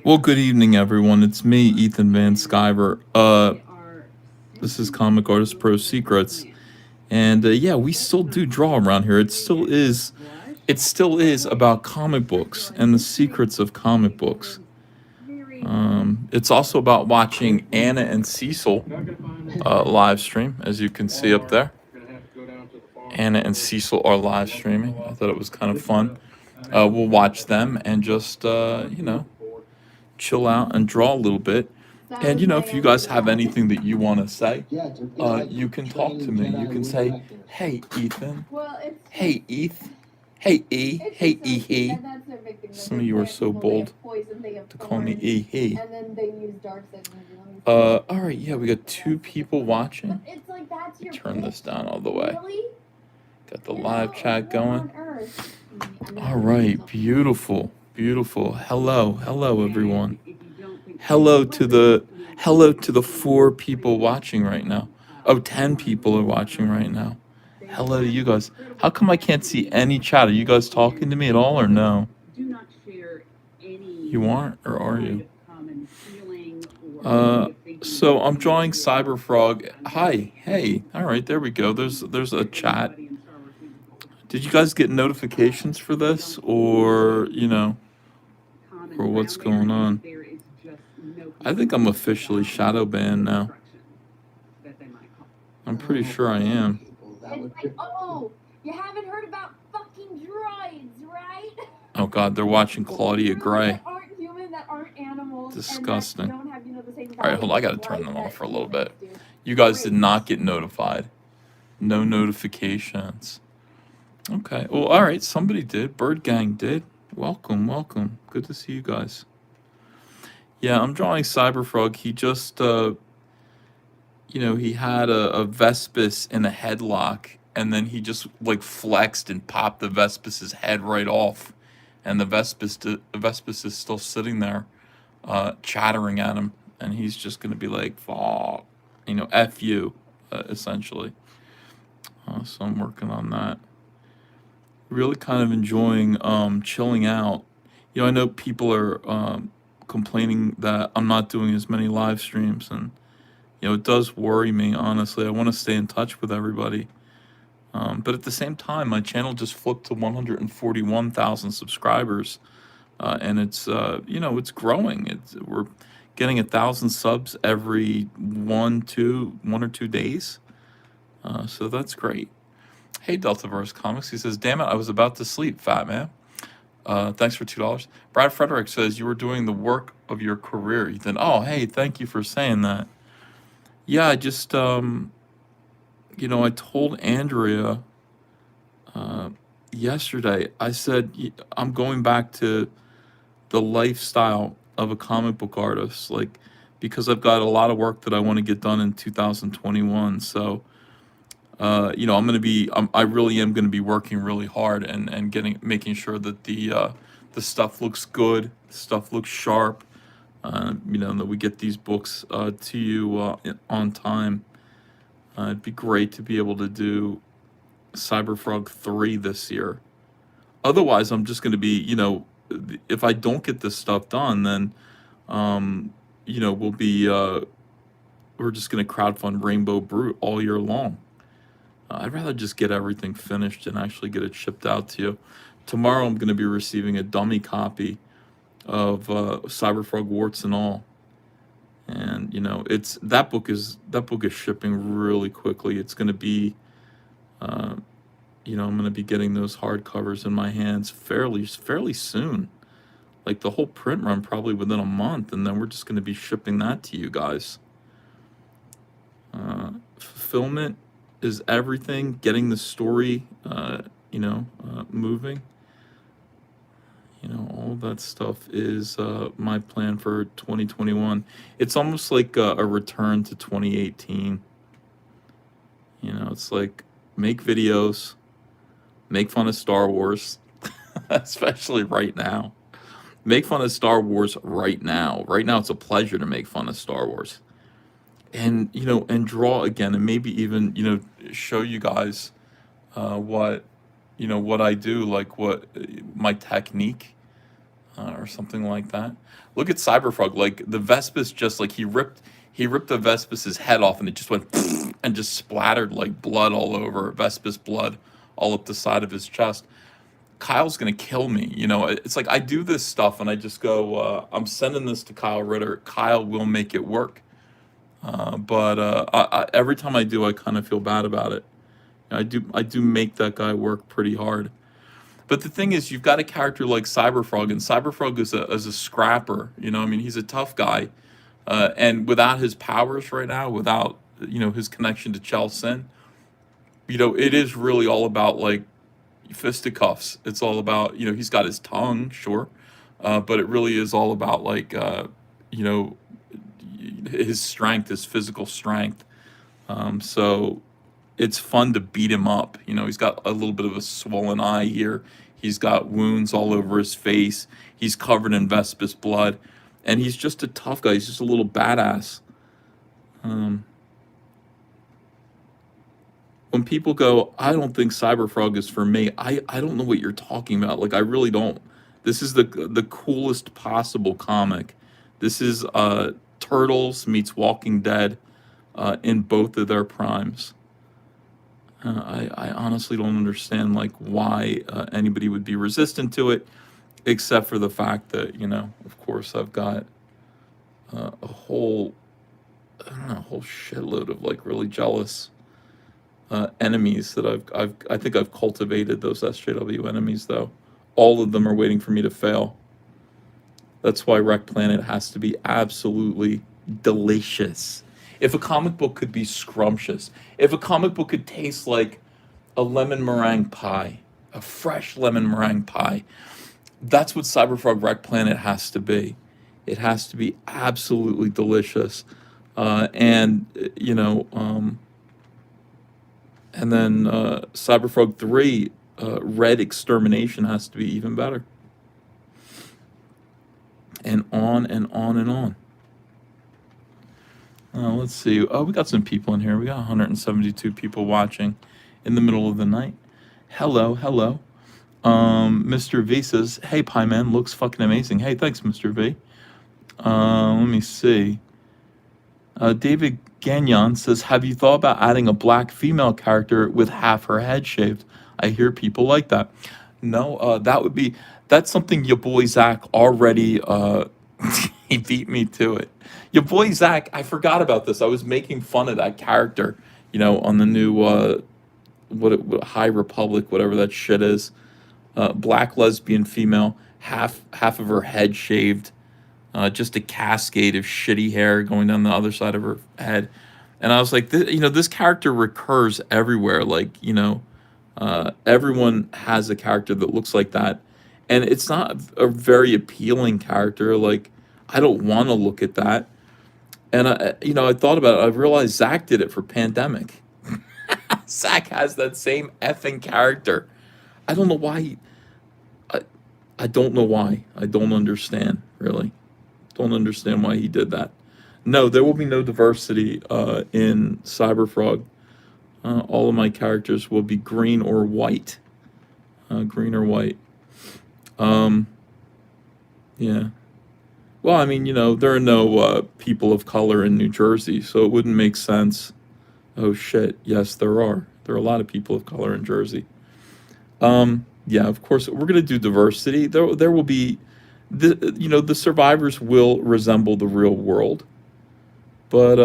Well, good evening, everyone. It's me, Ethan Van Sciver. This is Comic Artist Pro Secrets, and yeah, we still do draw around here. It still is about comic books and the secrets of comic books. It's also about watching Anna and Cecil live stream, as you can see up there. Anna and Cecil are live streaming. I thought it was kind of fun. We'll watch them and just chill out and draw a little bit. And if you guys have anything that you want to say, you can talk to me. You can say, "Hey, Ethan. Hey, Eth. Hey, E. Hey, E. He." Some of you are so bold to call me E. He. All right. Yeah, we got 2 people watching. Turn this down all the way. Got the live chat going. All right. Beautiful. Beautiful. Hello, everyone. Hello to the 4 people watching right now. Oh, 10 people are watching right now. Hello to you guys. How come I can't see any chat? Are you guys talking to me at all or no? You aren't, or are you? So I'm drawing Cyberfrog. Hi, hey. All right, there we go. There's a chat. Did you guys get notifications for this, or or what's going on? I think I'm officially shadow banned now. I'm pretty sure I am. Oh, you haven't heard about fucking droids, right? Oh God, they're watching Claudia Gray. That aren't human, that aren't animals. Disgusting. And that don't have, the same All right, hold on. I gotta turn them off for a little bit. You guys did not get notified. No notifications. Okay. Well, all right. Somebody did. Bird Gang did. Welcome, welcome. Good to see you guys. Yeah, I'm drawing Cyberfrog. He just, he had a Vespis in a headlock, and then he just like flexed and popped the Vespis's head right off, and the Vespis is still sitting there, chattering at him, and he's just gonna be like, "Fuck," "F you," essentially. So I'm working on that. Really kind of enjoying chilling out. I know people are complaining that I'm not doing as many live streams, and it does worry me, honestly. I want to stay in touch with everybody. But at the same time, my channel just flipped to 141,000 subscribers, and it's it's growing. We're getting 1,000 subs every 1 or 2 days, so that's great. Hey, Deltaverse Comics, he says, "Damn it, I was about to sleep, fat man." Thanks for $2. Brad Frederick says, "You were doing the work of your career, Ethan." Oh, hey, thank you for saying that. Yeah, I just I told Andrea yesterday. I said I'm going back to the lifestyle of a comic book artist, like, because I've got a lot of work that I want to get done in 2021. So I really am gonna be working really hard and making sure that the stuff looks good, stuff looks sharp, that we get these books to you on time. It'd be great to be able to do Cyberfrog 3 this year. Otherwise, I'm just gonna be, if I don't get this stuff done, then we're just gonna crowdfund Rainbow Brute all year long. I'd rather just get everything finished and actually get it shipped out to you. Tomorrow I'm going to be receiving a dummy copy of Cyberfrog Warts and All. And that book is shipping really quickly. It's going to be I'm going to be getting those hardcovers in my hands fairly soon. Like the whole print run probably within a month, and then we're just going to be shipping that to you guys. Fulfillment is everything. Getting the story, moving. All that stuff is my plan for 2021. It's almost like a return to 2018. It's like make videos, make fun of Star Wars, especially right now. Make fun of Star Wars right now. Right now, it's a pleasure to make fun of Star Wars. And and draw again, and maybe even show you guys what what I do, like what my technique. or something like that. Look at Cyberfrog. Like the Vespis, just like he ripped the Vespas's head off, and it just went and just splattered like blood all over Vespis blood all up the side of his chest. Kyle's gonna kill me. You know, it's like I do this stuff and I just go, I'm sending this to Kyle Ritter. Kyle will make it work. But every time I do, I kind of feel bad about it. I do make that guy work pretty hard. But the thing is, you've got a character like Cyberfrog, and Cyberfrog is a scrapper. You know, I mean, he's a tough guy, and without his powers right now, without his connection to Chelsin, it is really all about like fisticuffs. It's all about he's got his tongue, sure, but it really is all about like you know his strength, his physical strength. So it's fun to beat him up. He's got a little bit of a swollen eye here. He's got wounds all over his face. He's covered in Vespis blood, and he's just a tough guy. He's just a little badass. When people go, I don't think Cyberfrog is for me, I don't know what you're talking about. Like, I really don't. This is the coolest possible comic. This is Turtles meets Walking Dead in both of their primes. I honestly don't understand like why anybody would be resistant to it, except for the fact that of course, I've got a whole shitload of like really jealous enemies that I think I've cultivated those SJW enemies, though. All of them are waiting for me to fail. That's why Wreck Planet has to be absolutely delicious. If a comic book could be scrumptious, if a comic book could taste like a lemon meringue pie, a fresh lemon meringue pie, that's what Cyberfrog Wreck Planet has to be. It has to be absolutely delicious. And then Cyberfrog 3, Red Extermination has to be even better. And on and on and on. Let's see. Oh, we got some people in here. We got 172 people watching in the middle of the night. Hello, hello. Mr. V says, hey, Pie Man, looks fucking amazing. Hey, thanks, Mr. V. Let me see. David Gagnon says, have you thought about adding a black female character with half her head shaved? I hear people like that. No, that's something your boy Zach already, he beat me to it. Your boy Zach, I forgot about this. I was making fun of that character, on the new, what High Republic, whatever that shit is. Black lesbian female, half of her head shaved. Just a cascade of shitty hair going down the other side of her head. And I was like, this character recurs everywhere. Like, everyone has a character that looks like that. And it's not a very appealing character. Like, I don't want to look at that. And, I thought about it. I realized Zach did it for Pandemic. Zach has that same effing character. I don't know why. I don't know why. I don't understand, really. Don't understand why he did that. No, there will be no diversity in Cyberfrog. All of my characters will be green or white. Green or white. Yeah. Well, I mean, there are no people of color in New Jersey, so it wouldn't make sense. Oh, shit. Yes, there are. There are a lot of people of color in Jersey. Yeah, of course, we're going to do diversity. There will be... the survivors will resemble the real world, but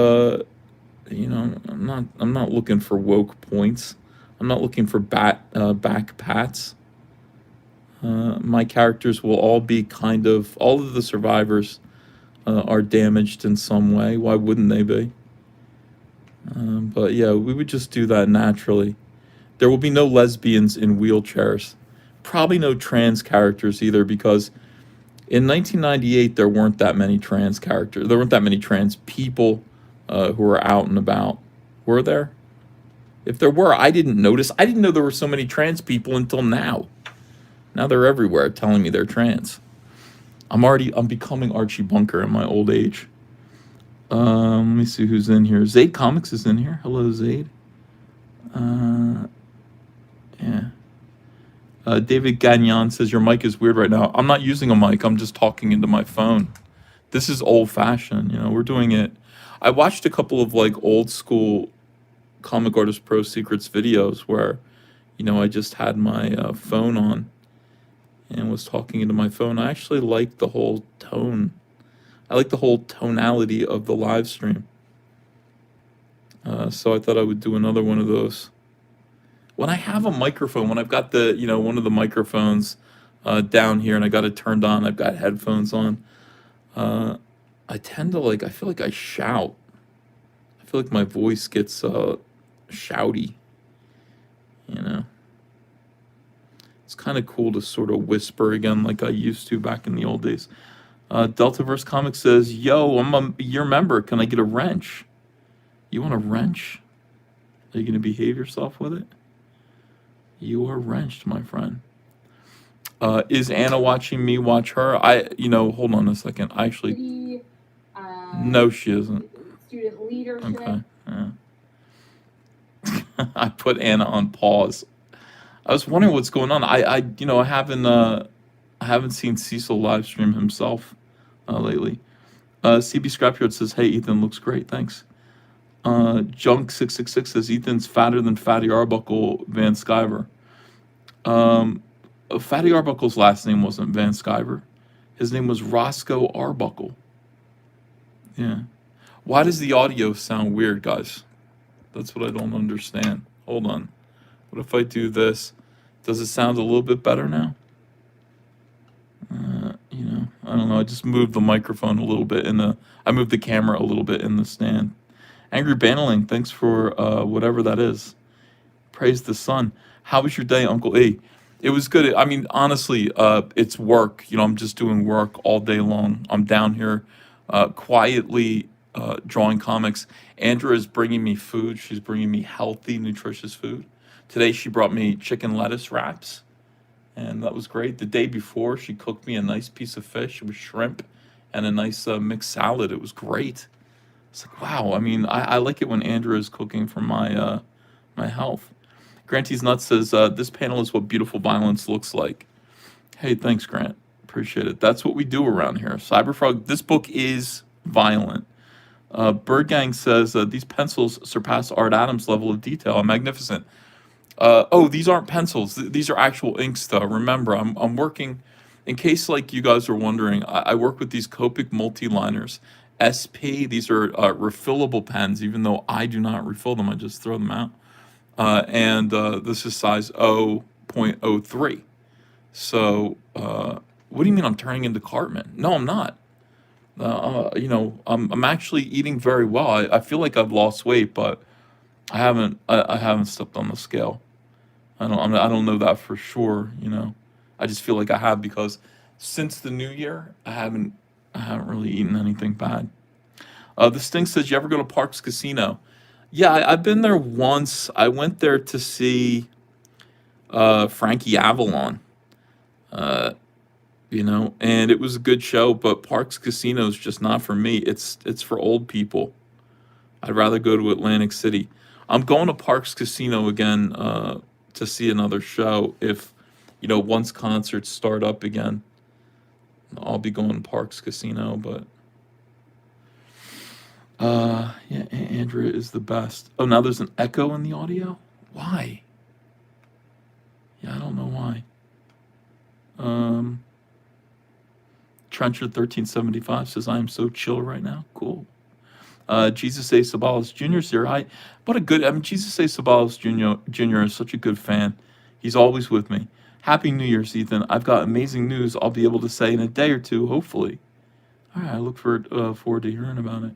I'm not looking for woke points. I'm not looking for back pats. My characters will all be all of the survivors are damaged in some way. Why wouldn't they be? But yeah, we would just do that naturally. There will be no lesbians in wheelchairs. Probably no trans characters either, because in 1998, there weren't that many trans characters. There weren't that many trans people who were out and about. Were there? If there were, I didn't notice. I didn't know there were so many trans people until now. Now they're everywhere telling me they're trans. I'm becoming Archie Bunker in my old age. Let me see who's in here. Zaid Comics is in here. Hello, Zaid. Yeah. David Gagnon says your mic is weird right now. I'm not using a mic. I'm just talking into my phone. This is old fashioned. You know, we're doing it. I watched a couple of like old school Comic Artist Pro Secrets videos where, you know, I just had my phone on and was talking into my phone. I actually like the whole tone. I like the whole tonality of the live stream. So I thought I would do another one of those. When I have a microphone, when I've got the, you know, one of the microphones down here and I got it turned on, I've got headphones on, I tend to like, I feel like I shout. I feel like my voice gets shouty, you know. It's kind of cool to sort of whisper again like I used to back in the old days. Deltaverse Comics says, yo, I'm your member. Can I get a wrench? You want a wrench? Are you going to behave yourself with it? You are wrenched, my friend. Is Anna watching me watch her? You know, hold on a second. I actually... no, she isn't. Student leadership. Okay. Yeah. I put Anna on pause. I was wondering what's going on. You know, I haven't seen Cecil live stream himself lately. CB Scrapyard says, hey, Ethan looks great. Thanks. Junk666 says, Ethan's fatter than Fatty Arbuckle Van Skyver. Fatty Arbuckle's last name wasn't Van Skyver. His name was Roscoe Arbuckle. Yeah. Why does the audio sound weird, guys? That's what I don't understand. Hold on. What if I do this? Does it sound a little bit better now? You know, I don't know. I just moved the microphone a little bit I moved the camera a little bit in the stand. Angry Baneling, thanks for whatever that is. Praise the sun. How was your day, Uncle E? It was good. I mean, honestly, it's work. You know, I'm just doing work all day long. I'm down here quietly drawing comics. Andrea is bringing me food. She's bringing me healthy, nutritious food. Today, she brought me chicken lettuce wraps, and that was great. The day before, she cooked me a nice piece of fish with shrimp and a nice mixed salad. It was great. It's like, wow. I mean, I like it when Andrea is cooking for my my health. Granty's Nuts says, this panel is what beautiful violence looks like. Hey, thanks, Grant. Appreciate it. That's what we do around here. Cyberfrog, this book is violent. Bird Gang says, these pencils surpass Art Adams' level of detail. Magnificent. Oh, these aren't pencils. These are actual inks, though. Remember, I'm working, in case like you guys are wondering, I work with these Copic multi-liners. SP, these are refillable pens, even though I do not refill them. I just throw them out. And this is size 0.03. So, what do you mean I'm turning into Cartman? No, I'm not. You know, I'm actually eating very well. I feel like I've lost weight, but I haven't stepped on the scale. I don't know that for sure. You know, I just feel like I have because since the new year, I haven't really eaten anything bad. The Sting says, you ever go to Parks Casino? Yeah, I've been there once. I went there to see Frankie Avalon, you know, and it was a good show, but Parks Casino is just not for me. It's for old people. I'd rather go to Atlantic City. I'm going to Parks Casino again to see another show. If, you know, once concerts start up again, I'll be going to Parks Casino, but... yeah, Andrea is the best. Oh, now there's an echo in the audio? Why? Yeah, I don't know why. Trencher1375 says, I am so chill right now. Cool. Jesus A. Sabalos Jr.'s here. What a good, I mean, Jesus A. Sabalos Jr. is such a good fan. He's always with me. Happy New Year's, Ethan. I've got amazing news I'll be able to say in a day or two, hopefully. All right, I look forward to hearing about it.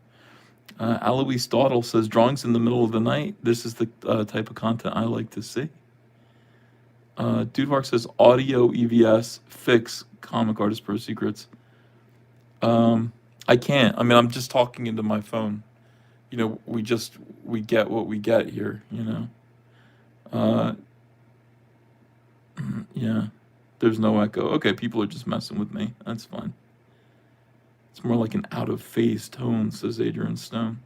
Aloise Dawdle says, drawings in the middle of the night. This is the type of content I like to see. Dudevark says, audio EVS fix Comic Artist Pro Secrets. I can't. I mean, I'm just talking into my phone. You know, we get what we get here, you know. Yeah, there's no echo. Okay, people are just messing with me. That's fine. It's more like an out-of-phase tone, says Adrian Stone.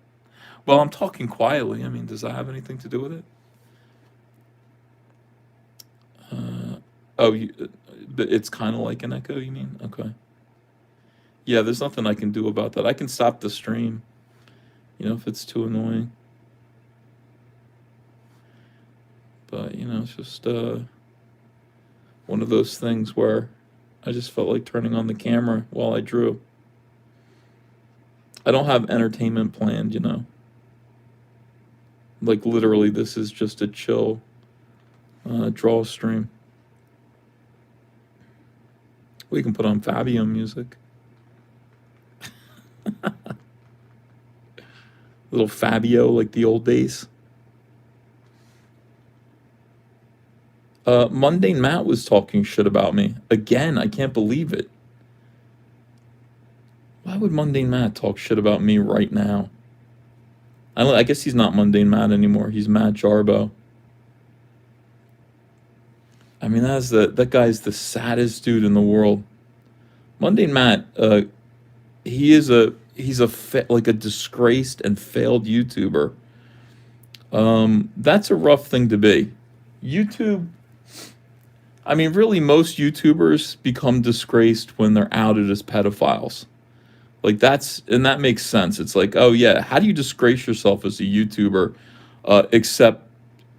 Well, I'm talking quietly. I mean, does that have anything to do with it? Oh, but it's kind of like an echo, you mean? Okay. Yeah, there's nothing I can do about that. I can stop the stream, if it's too annoying. But, it's just one of those things where I just felt like turning on the camera while I drew. I don't have entertainment planned. Like, literally, this is just a chill draw stream. We can put on Fabio music. Little Fabio, like the old days. Mundane Matt was talking shit about me. Again, I can't believe it. Why would Mundane Matt talk shit about me right now? I guess he's not Mundane Matt anymore. He's Matt Jarbo. I mean, that guy's the saddest dude in the world. Mundane Matt, he's a like a disgraced and failed YouTuber. That's a rough thing to be. YouTube. I mean, really, most YouTubers become disgraced when they're outed as pedophiles. Like and that makes sense. It's like, oh yeah, how do you disgrace yourself as a YouTuber, except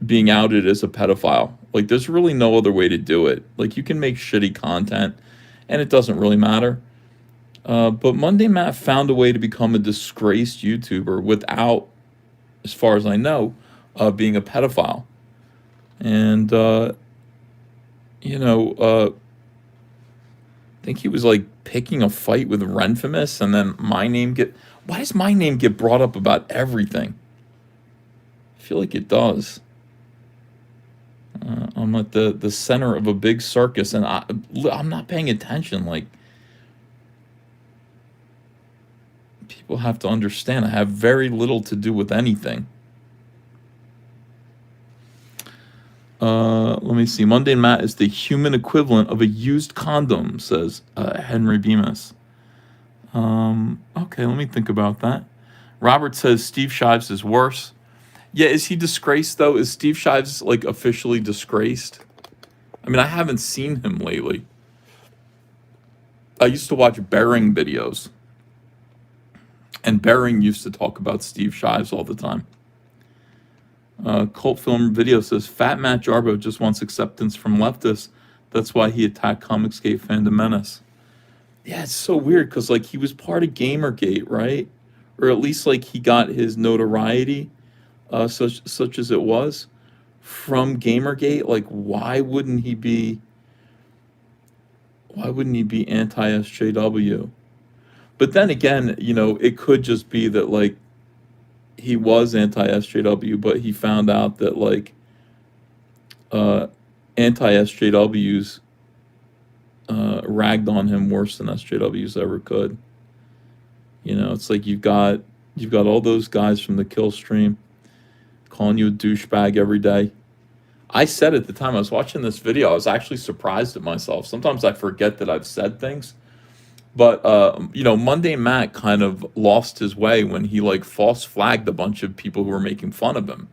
being outed as a pedophile? Like, there's really no other way to do it. Like, you can make shitty content, and it doesn't really matter. But Monday Matt found a way to become a disgraced YouTuber without, as far as I know, being a pedophile. And I think he was like picking a fight with Renfamous, and then why does my name get brought up about everything? I feel like it does. I'm at the center of a big circus, and I'm not paying attention. Like, people have to understand, I have very little to do with anything. Let me see. Mundane Matt is the human equivalent of a used condom, says Henry Bemis. Okay, let me think about that. Robert says Steve Shives is worse. Yeah, is he disgraced, though? Is Steve Shives, like, officially disgraced? I mean, I haven't seen him lately. I used to watch Bering videos. And Bering used to talk about Steve Shives all the time. Cult Film Video says, Fat Matt Jarbo just wants acceptance from leftists. That's why he attacked Comicsgate Fandom Menace. Yeah, it's so weird, because, like, he was part of Gamergate, right? Or at least, like, he got his notoriety, such as it was, from Gamergate. Like, why wouldn't he be anti-SJW? But then again, it could just be that, like, he was anti-SJW, but he found out that, like, anti-SJWs ragged on him worse than SJWs ever could. It's like you've got all those guys from the kill stream calling you a douchebag every day. I said at the time I was watching this video, I was actually surprised at myself. Sometimes I forget that I've said things. But, Mundane Matt kind of lost his way when he, like, false flagged a bunch of people who were making fun of him.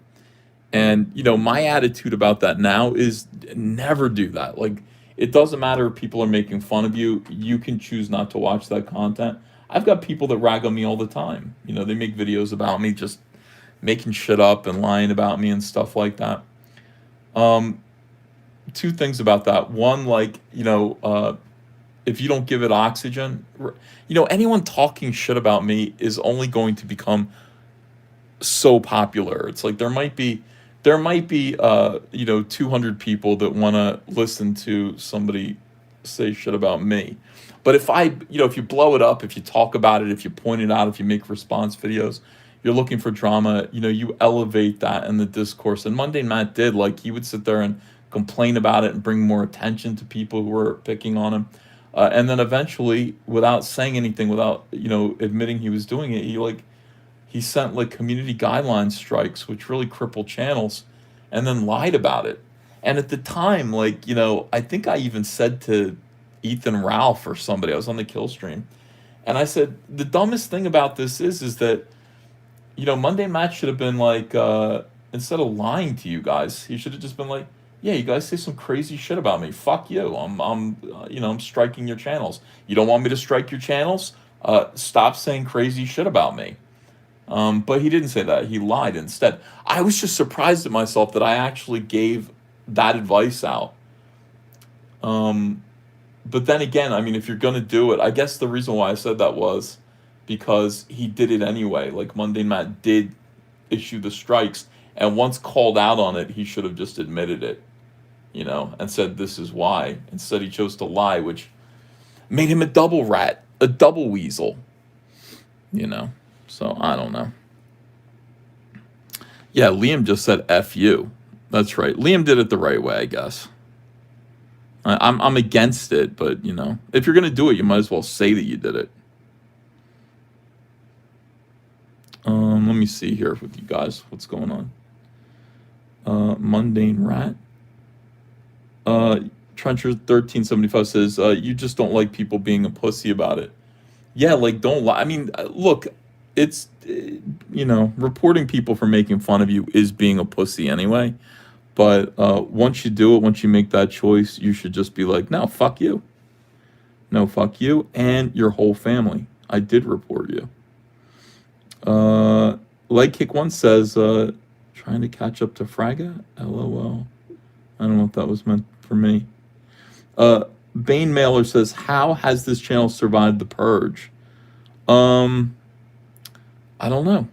And, my attitude about that now is never do that. Like, it doesn't matter if people are making fun of you. You can choose not to watch that content. I've got people that rag on me all the time. They make videos about me just making shit up and lying about me and stuff like that. Two things about that. One, like, if you don't give it oxygen, anyone talking shit about me is only going to become so popular. It's like there might be 200 people that want to listen to somebody say shit about me. But if if you blow it up, if you talk about it, if you point it out, if you make response videos, you're looking for drama, you elevate that in the discourse. And Mundane Matt did, like, he would sit there and complain about it and bring more attention to people who were picking on him. And then eventually, without saying anything, without, admitting he was doing it, he sent, like, community guideline strikes, which really crippled channels, and then lied about it. And at the time, like, I think I even said to Ethan Ralph or somebody, I was on the kill stream, and I said, the dumbest thing about this is that, Monday Matt should have been like, instead of lying to you guys, he should have just been like, yeah, you guys say some crazy shit about me. Fuck you. I'm striking your channels. You don't want me to strike your channels? Stop saying crazy shit about me. But he didn't say that. He lied instead. I was just surprised at myself that I actually gave that advice out. But then again, I mean, if you're gonna do it, I guess the reason why I said that was because he did it anyway. Like Mundane Matt did issue the strikes, and once called out on it, he should have just admitted it, and said this is why. Instead, he chose to lie, which made him a double rat, a double weasel. So I don't know. Yeah, Liam just said F you. That's right. Liam did it the right way, I guess. I'm against it, but if you're gonna do it, you might as well say that you did it. Let me see here with you guys. What's going on? Mundane Rat. Trencher 1375 says you just don't like people being a pussy about it. Yeah, like don't lie. I mean, look, it's reporting people for making fun of you is being a pussy anyway. But once you do it, once you make that choice, you should just be like, no, fuck you. No, fuck you and your whole family. I did report you. Leg Kick 1 says, trying to catch up to Fraga? LOL. I don't know if that was meant for me. Bane Mailer says, how has this channel survived the purge? I don't know.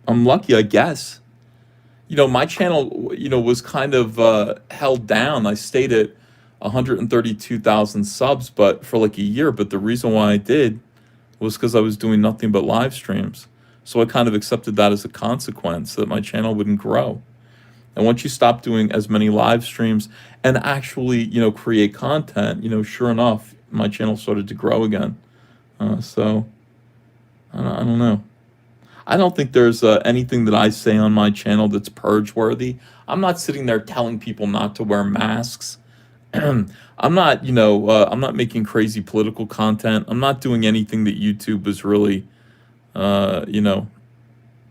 I'm lucky, I guess. My channel, was kind of held down. I stayed at 132,000 subs, but for like a year. But the reason why I did was because I was doing nothing but live streams. So I kind of accepted that as a consequence that my channel wouldn't grow. And once you stop doing as many live streams and actually, create content, sure enough, my channel started to grow again. So I don't know. I don't think there's anything that I say on my channel that's purge worthy. I'm not sitting there telling people not to wear masks. I'm not, I'm not making crazy political content. I'm not doing anything that YouTube is really,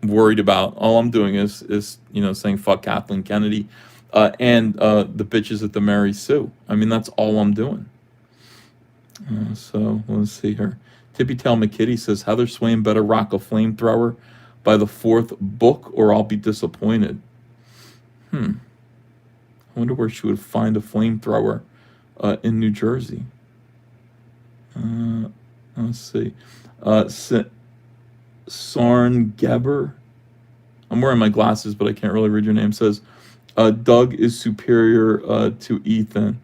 worried about. All I'm doing is saying fuck Kathleen Kennedy, and the bitches at the Mary Sue. I mean, that's all I'm doing. So let's see here. Tippy Tail McKitty says Heather Swain better rock a flamethrower by the 4th book, or I'll be disappointed. I wonder where she would find a flamethrower in New Jersey. Let's see. Sarn Geber. I'm wearing my glasses, but I can't really read your name. Says Doug is superior to Ethan.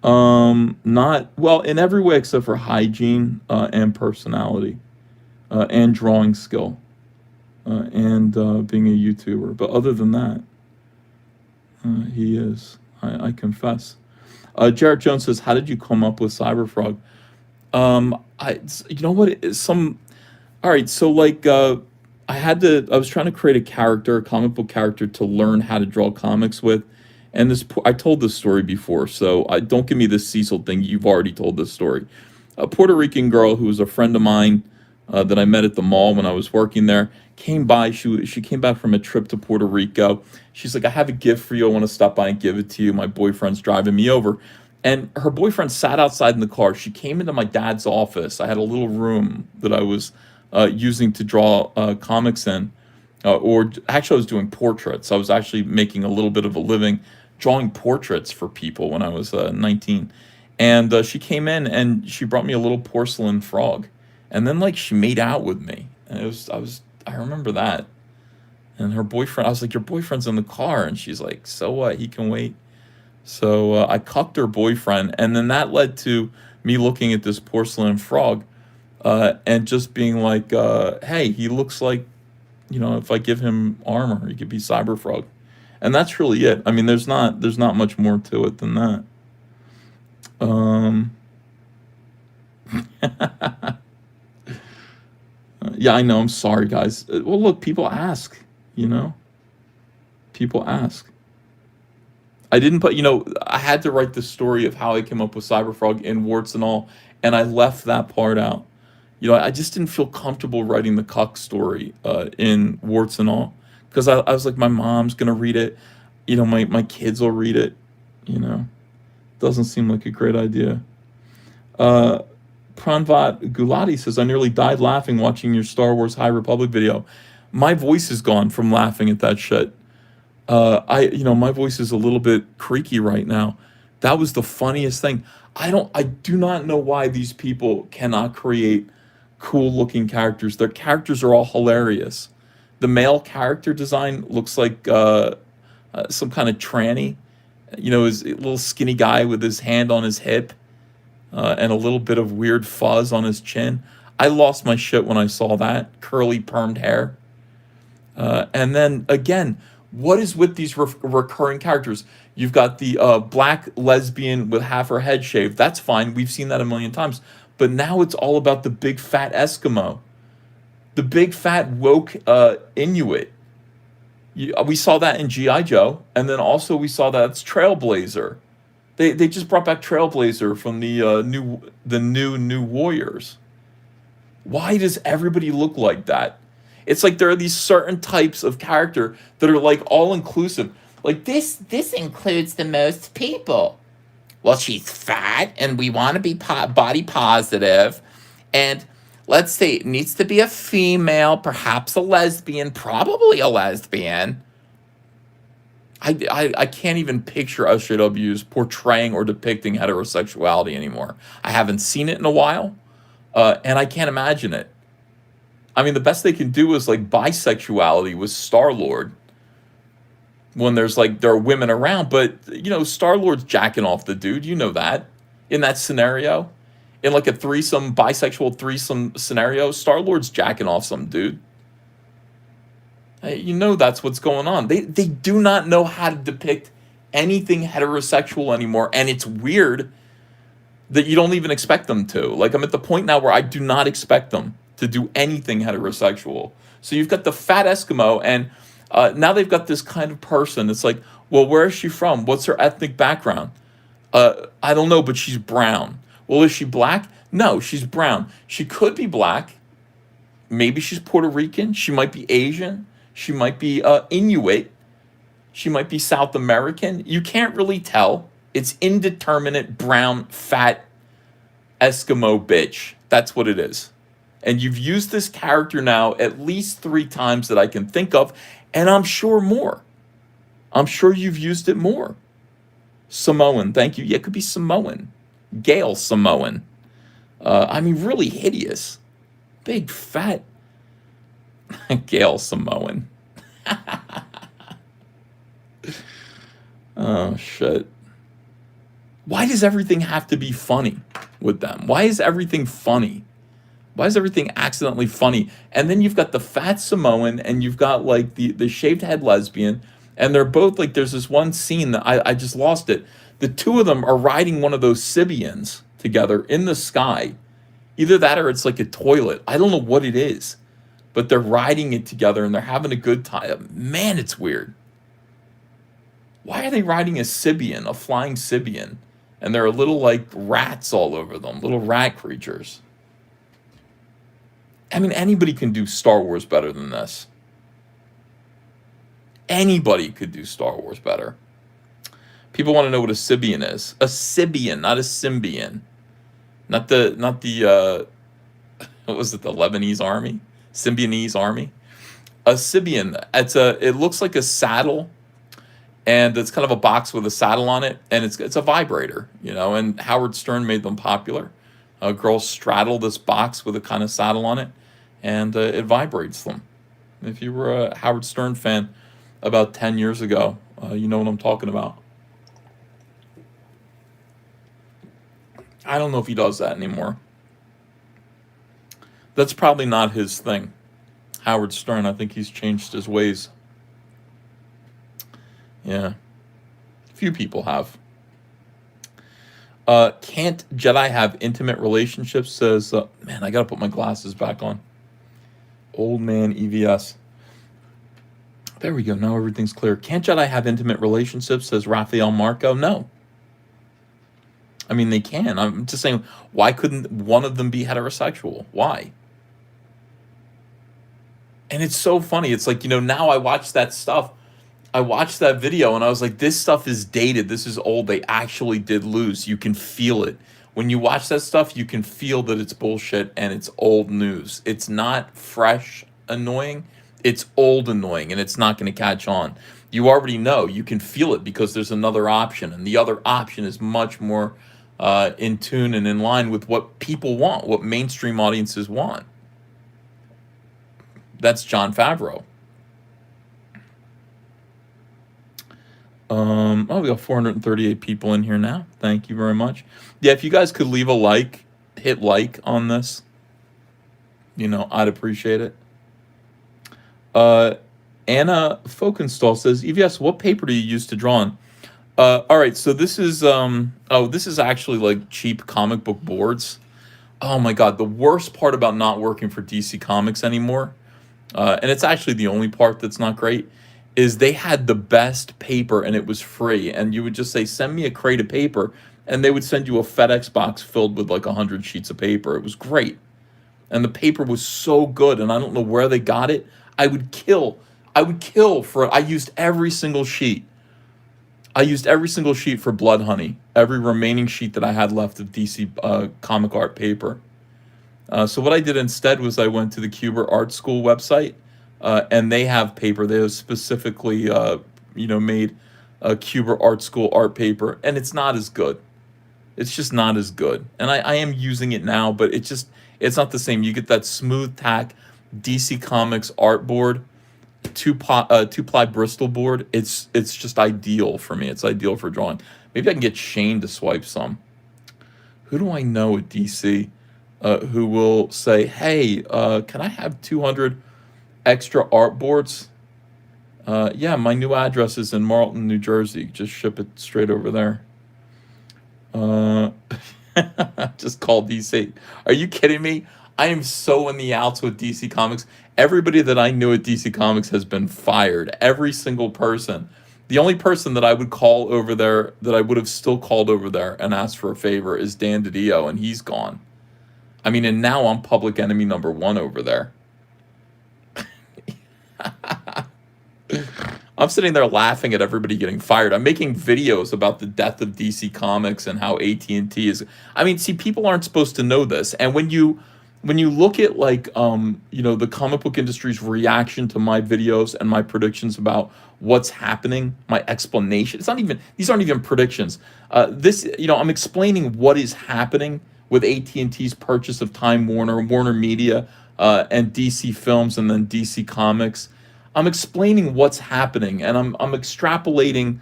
Not well in every way except for hygiene and personality, and drawing skill, and being a YouTuber. But other than that, he is. I confess. Jarrett Jones says, "How did you come up with Cyberfrog?" You know what? All right. So like, I was trying to create a comic book character to learn how to draw comics with. And I told this story before, so don't give me this Cecil thing. You've already told this story. A Puerto Rican girl who was a friend of mine that I met at the mall when I was working there came by. She came back from a trip to Puerto Rico. She's like, I have a gift for you. I want to stop by and give it to you. My boyfriend's driving me over. And her boyfriend sat outside in the car. She came into my dad's office. I had a little room that I was using to draw comics in. Or actually, I was doing portraits. I was actually making a little bit of a living drawing portraits for people when I was 19. And she came in and she brought me a little porcelain frog. And then like she made out with me. And I remember that. And her boyfriend, I was like, your boyfriend's in the car. And she's like, so what? He can wait. So I cucked her boyfriend. And then that led to me looking at this porcelain frog and just being like, hey, he looks like, if I give him armor, he could be Cyberfrog. And that's really it. I mean, there's not much more to it than that. Yeah, I know. I'm sorry, guys. Well, look, people ask, People ask. I didn't put, I had to write the story of how I came up with Cyberfrog in warts and all, and I left that part out. I just didn't feel comfortable writing the cuck story in warts and all. Because I was like, my mom's going to read it. My kids will read it. You know, doesn't seem like a great idea. Uh, Pranvat Gulati says, I nearly died laughing watching your Star Wars High Republic video. My voice is gone from laughing at that shit. My voice is a little bit creaky right now. That was the funniest thing. I do not know why these people cannot create cool looking characters. Their characters are all hilarious. The male character design looks like some kind of tranny. His little skinny guy with his hand on his hip and a little bit of weird fuzz on his chin. I lost my shit when I saw that curly permed hair. And then again, what is with these recurring characters? You've got the black lesbian with half her head shaved. That's fine. We've seen that a million times. But now it's all about the big fat Eskimo, the big fat woke Inuit. We saw that in G.I. Joe, and then also we saw that's Trailblazer. They just brought back Trailblazer from the new Warriors. Why does everybody look like that? It's like there are these certain types of character that are like all inclusive. Like this includes the most people. Well, she's fat, and we want to be body positive, and let's say it needs to be a female, perhaps a lesbian, probably a lesbian. I can't even picture SJWs portraying or depicting heterosexuality anymore. I haven't seen it in a while, and I can't imagine it. I mean, the best they can do is like bisexuality with Star-Lord when there are women around, but Star-Lord's jacking off the dude, that, in that scenario. In like a bisexual threesome scenario, Star-Lord's jacking off some dude. That's what's going on. They do not know how to depict anything heterosexual anymore, and it's weird that you don't even expect them to. Like, I'm at the point now where I do not expect them to do anything heterosexual. So you've got the fat Eskimo, and now they've got this kind of person. It's like, well, where is she from? What's her ethnic background? I don't know, but she's brown. Well, is she black? No, she's brown. She could be black. Maybe she's Puerto Rican. She might be Asian. She might be Inuit. She might be South American. You can't really tell. It's indeterminate, brown, fat Eskimo bitch. That's what it is. And you've used this character now at least 3 times that I can think of, and I'm sure more. I'm sure you've used it more. Samoan, thank you. Yeah, it could be Samoan. Gail Samoan. Really hideous. Big, fat Gail Samoan. Oh, shit. Why does everything have to be funny with them? Why is everything funny? Why is everything accidentally funny? And then you've got the fat Samoan, and you've got like the shaved head lesbian, and they're both like, there's this one scene that I just lost it. The two of them are riding one of those Sibians together in the sky. Either that or it's like a toilet. I don't know what it is, but they're riding it together and they're having a good time. Man, it's weird. Why are they riding a Sibian, a flying Sibian? And there are little like rats all over them, little rat creatures. I mean, anybody can do Star Wars better than this. Anybody could do Star Wars better. People want to know what a Sibian is. A Sibian, not a Symbian. Not the what was it, the Lebanese army? Symbionese army? A Sibian, it looks like a saddle, and it's kind of a box with a saddle on it, and it's a vibrator, and Howard Stern made them popular. Girls straddle this box with a kind of saddle on it, and it vibrates them. If you were a Howard Stern fan about 10 years ago, you know what I'm talking about. I don't know if he does that anymore. That's probably not his thing. Howard Stern, I think he's changed his ways. Yeah. Few people have. Can't Jedi have intimate relationships? Says, man, I gotta put my glasses back on. Old man EVS. There we go. Now everything's clear. Can't Jedi have intimate relationships? Says Raphael Marco. No. I mean, they can. I'm just saying, why couldn't one of them be heterosexual? Why? And it's so funny. It's like, now I watch that stuff, I watched that video and I was like, this stuff is dated. This is old. They actually did lose. You can feel it. When you watch that stuff, you can feel that it's bullshit and it's old news. It's not fresh annoying. It's old annoying and it's not going to catch on. You already know. You can feel it because there's another option. And the other option is much more in tune and in line with what people want, what mainstream audiences want. That's Jon Favreau. Oh, we got 438 people in here now. Thank you very much. Yeah, if you guys could leave a like, hit like on this, I'd appreciate it. Anna Folkenstall says, EVS, what paper do you use to draw on? All right, so this is this is actually like cheap comic book boards. Oh my God, the worst part about not working for DC Comics anymore, and it's actually the only part that's not great, is they had the best paper and it was free. And you would just say, send me a crate of paper, and they would send you a FedEx box filled with like 100 sheets of paper. It was great. And the paper was so good, and I don't know where they got it. I would kill for it. I used every single sheet. I used every single sheet for Blood Honey, every remaining sheet that I had left of DC comic art paper. So what I did instead was I went to the Cuber Art School website, and they have paper. They have specifically, made a Cuber Art School art paper, and it's not as good. It's just not as good. And I am using it now, but it's not the same. You get that smooth tack DC Comics art board, two-ply Bristol board. It's just ideal for me. It's ideal for drawing. Maybe I can get Shane to swipe some. Who do I know at DC who will say, hey, can I have 200 extra art boards? Yeah, my new address is in Marlton, New Jersey. Just ship it straight over there. Just call DC. Are you kidding me? I am so in the outs with DC Comics. Everybody that I knew at DC Comics has been fired. Every single person. The only person that I would call over there, that I would have still called over there and asked for a favor, is Dan DiDio, and he's gone. I mean, and now I'm public enemy number 1 over there. I'm sitting there laughing at everybody getting fired. I'm making videos about the death of DC Comics and how AT&T is. I mean, see, people aren't supposed to know this. And when you look at like the comic book industry's reaction to my videos and my predictions about what's happening, my explanation. These aren't even predictions. I'm explaining what is happening with AT&T's purchase of Time Warner, Warner Media, and DC Films, and then DC Comics. I'm explaining what's happening, and I'm extrapolating,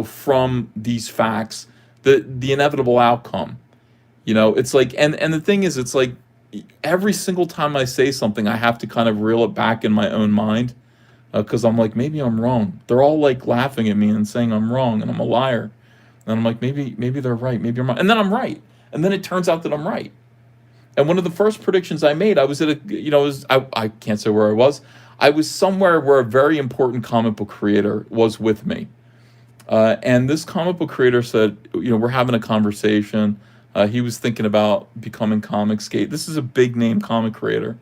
from these facts, the inevitable outcome. It's like, and the thing is, it's like every single time I say something, I have to kind of reel it back in my own mind, because I'm like, maybe I'm wrong. They're all like laughing at me and saying I'm wrong and I'm a liar, and I'm like, maybe they're right, maybe I'm wrong, and then I'm right, and then it turns out that I'm right. And one of the first predictions I made, I was at I can't say where I was. I was somewhere where a very important comic book creator was with me. And this comic book creator said, we're having a conversation. He was thinking about becoming Comicsgate. This is a big name comic creator.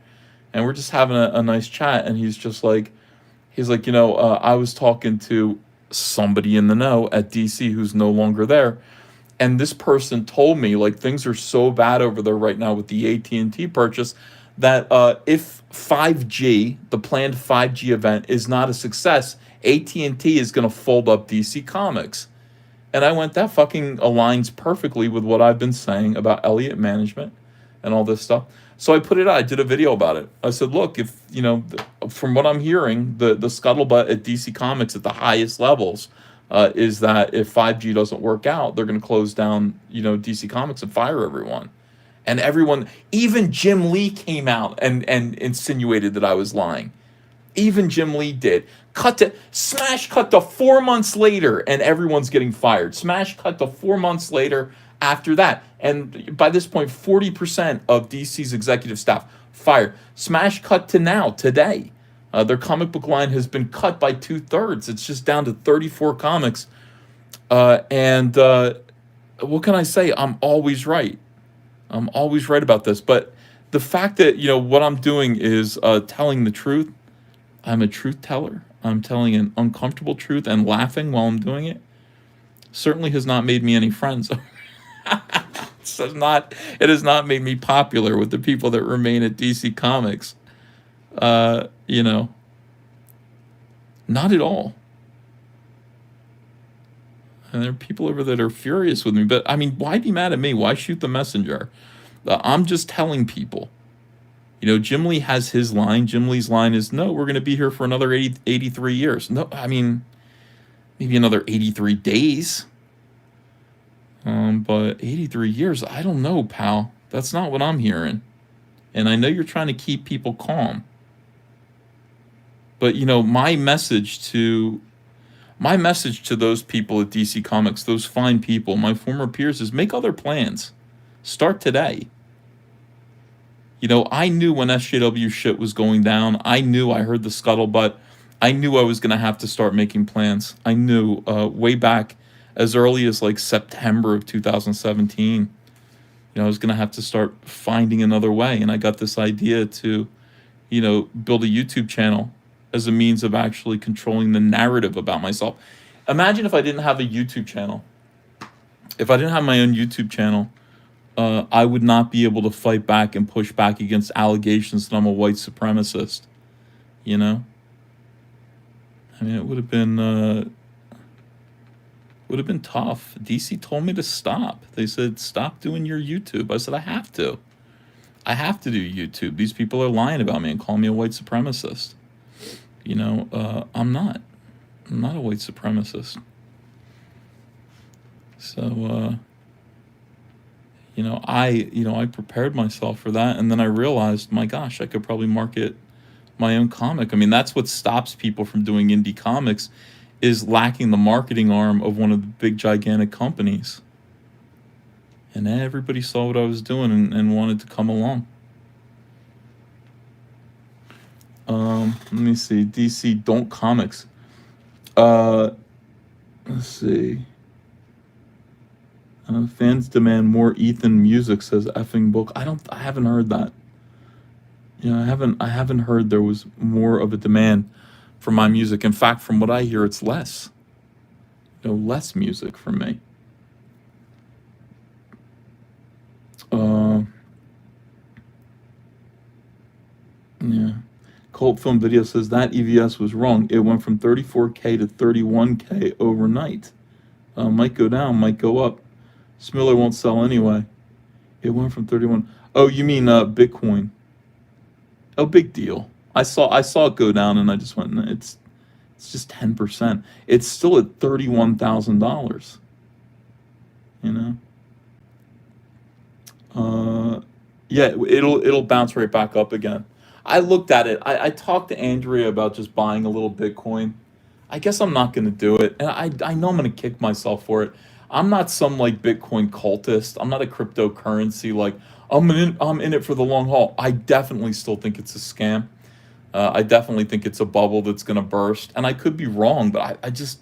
And we're just having a nice chat. And he's like, I was talking to somebody in the know at DC who's no longer there. And this person told me, like, things are so bad over there right now with the AT&T purchase that if 5G, the planned 5G event, is not a success, AT&T is going to fold up DC Comics. And I went, that fucking aligns perfectly with what I've been saying about Elliott Management and all this stuff. So I put it out. I did a video about it. I said, look, if, from what I'm hearing, the scuttlebutt at DC Comics at the highest levels is that if 5G doesn't work out, they're going to close down, DC Comics and fire everyone. And everyone, even Jim Lee came out and insinuated that I was lying. Even Jim Lee did. Smash cut to 4 months later, and everyone's getting fired. Smash cut to 4 months later after that. And by this point, 40% of DC's executive staff fired. Smash cut to now, today. Their comic book line has been cut by 2/3. It's just down to 34 comics. What can I say? I'm always right. I'm always right about this. But the fact that, what I'm doing is telling the truth. I'm a truth teller. I'm telling an uncomfortable truth and laughing while I'm doing it certainly has not made me any friends. It has not made me popular with the people that remain at DC Comics. You know, not at all. And there are people over there that are furious with me. But I mean, why be mad at me? Why shoot the messenger? I'm just telling people. You know, Jim Lee has his line. Jim Lee's line is, no, we're going to be here for another 83 years. No, I mean, maybe another 83 days. But 83 years, I don't know, pal. That's not what I'm hearing. And I know you're trying to keep people calm. But, you know, my message to those people at DC Comics, those fine people, my former peers, is make other plans. Start today. You know, I knew when SJW shit was going down. I heard the scuttlebutt. I knew I was going to have to start making plans. I knew way back as early as like September of 2017, you know, I was going to have to start finding another way. And I got this idea to, you know, build a YouTube channel as a means of actually controlling the narrative about myself. Imagine if I didn't have a YouTube channel. If I didn't have my own YouTube channel, I would not be able to fight back and push back against allegations that I'm a white supremacist. You know? I mean, it would have been tough. DC told me to stop. They said, stop doing your YouTube. I said, I have to. I have to do YouTube. These people are lying about me and calling me a white supremacist. You know, I'm not. I'm not a white supremacist. So, you know, I prepared myself for that, and then I realized, my gosh, I could probably market my own comic. I mean, that's what stops people from doing indie comics, is lacking the marketing arm of one of the big gigantic companies. And everybody saw what I was doing and wanted to come along. Let me see. DC Don't Comics. Let's see. Fans demand more Ethan music, says effing book. I haven't heard that. You know, I haven't heard there was more of a demand for my music. In fact, from what I hear, it's less. You know, less music from me. Yeah. Cult Film Video says that EVS was wrong. It went from 34K to 31K overnight. Might go down, might go up. Smiller won't sell anyway. It went from 31. Oh, you mean Bitcoin? Oh, big deal. I saw it go down, and I just went. It's just 10%. It's still at $31,000. You know. Yeah, it'll bounce right back up again. I looked at it. I talked to Andrea about just buying a little Bitcoin. I guess I'm not going to do it, and I know I'm going to kick myself for it. I'm not some like Bitcoin cultist. I'm not a cryptocurrency like I'm in it for the long haul. I definitely still think it's a scam. I definitely think it's a bubble that's going to burst, and I could be wrong, but I just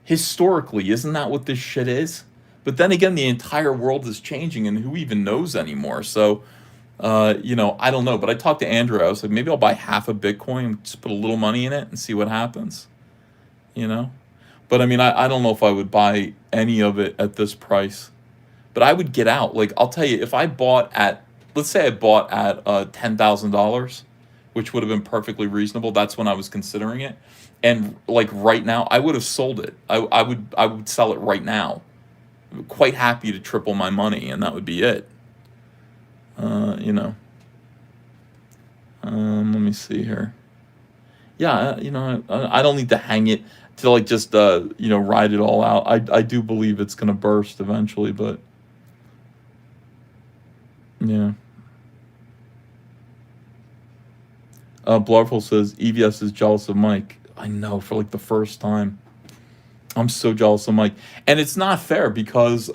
historically, isn't that what this shit is? But then again, the entire world is changing, and who even knows anymore? So, you know, I don't know. But I talked to Andrew. I was like, maybe I'll buy half a Bitcoin, just put a little money in it, and see what happens. You know. But I mean, I don't know if I would buy any of it at this price. But I would get out. Like, I'll tell you, if I bought at, let's say I bought at $10,000, which would have been perfectly reasonable. That's when I was considering it. And like right now, I would have sold it. I would sell it right now. I'm quite happy to triple my money, and that would be it. You know. Let me see here. Yeah, you know, I don't need to hang it to like just you know, ride it all out. I do believe it's gonna burst eventually, but yeah. Blarful says EVS is jealous of Mike. I know, for like the first time. I'm so jealous of Mike. And it's not fair because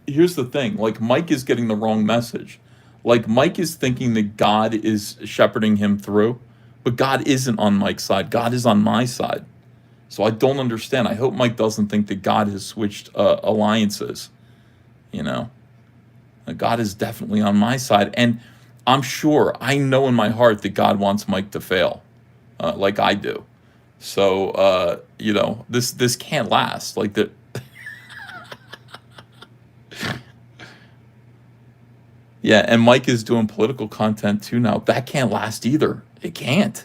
here's the thing. Like, Mike is getting the wrong message. Like, Mike is thinking that God is shepherding him through, but God isn't on Mike's side. God is on my side. So I don't understand. I hope Mike doesn't think that God has switched alliances. You know, God is definitely on my side. And I'm sure, I know in my heart that God wants Mike to fail, like I do. So this can't last. Like the yeah, and Mike is doing political content too now. That can't last either. It can't.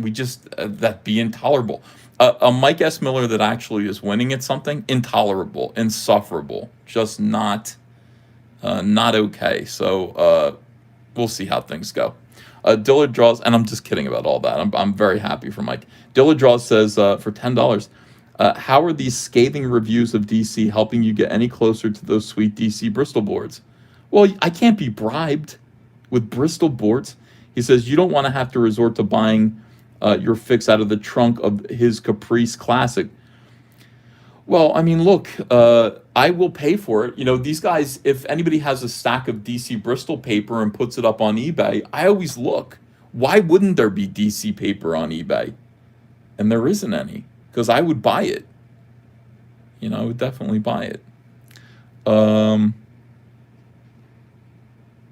We just that be intolerable. A Mike S. Miller that actually is winning at something, intolerable, insufferable, just not okay. So we'll see how things go. Dillard Draws, and I'm just kidding about all that. I'm very happy for Mike. Dillard Draws says for $10, how are these scathing reviews of DC helping you get any closer to those sweet DC Bristol boards? Well, I can't be bribed with Bristol boards. He says you don't want to have to resort to buying your fix out of the trunk of his Caprice Classic. Well, I mean, look, I will pay for it. These guys, if anybody has a stack of DC Bristol paper and puts it up on eBay, I always look. Why wouldn't there be DC paper on eBay? And there isn't any, because I would buy it. I would definitely buy it.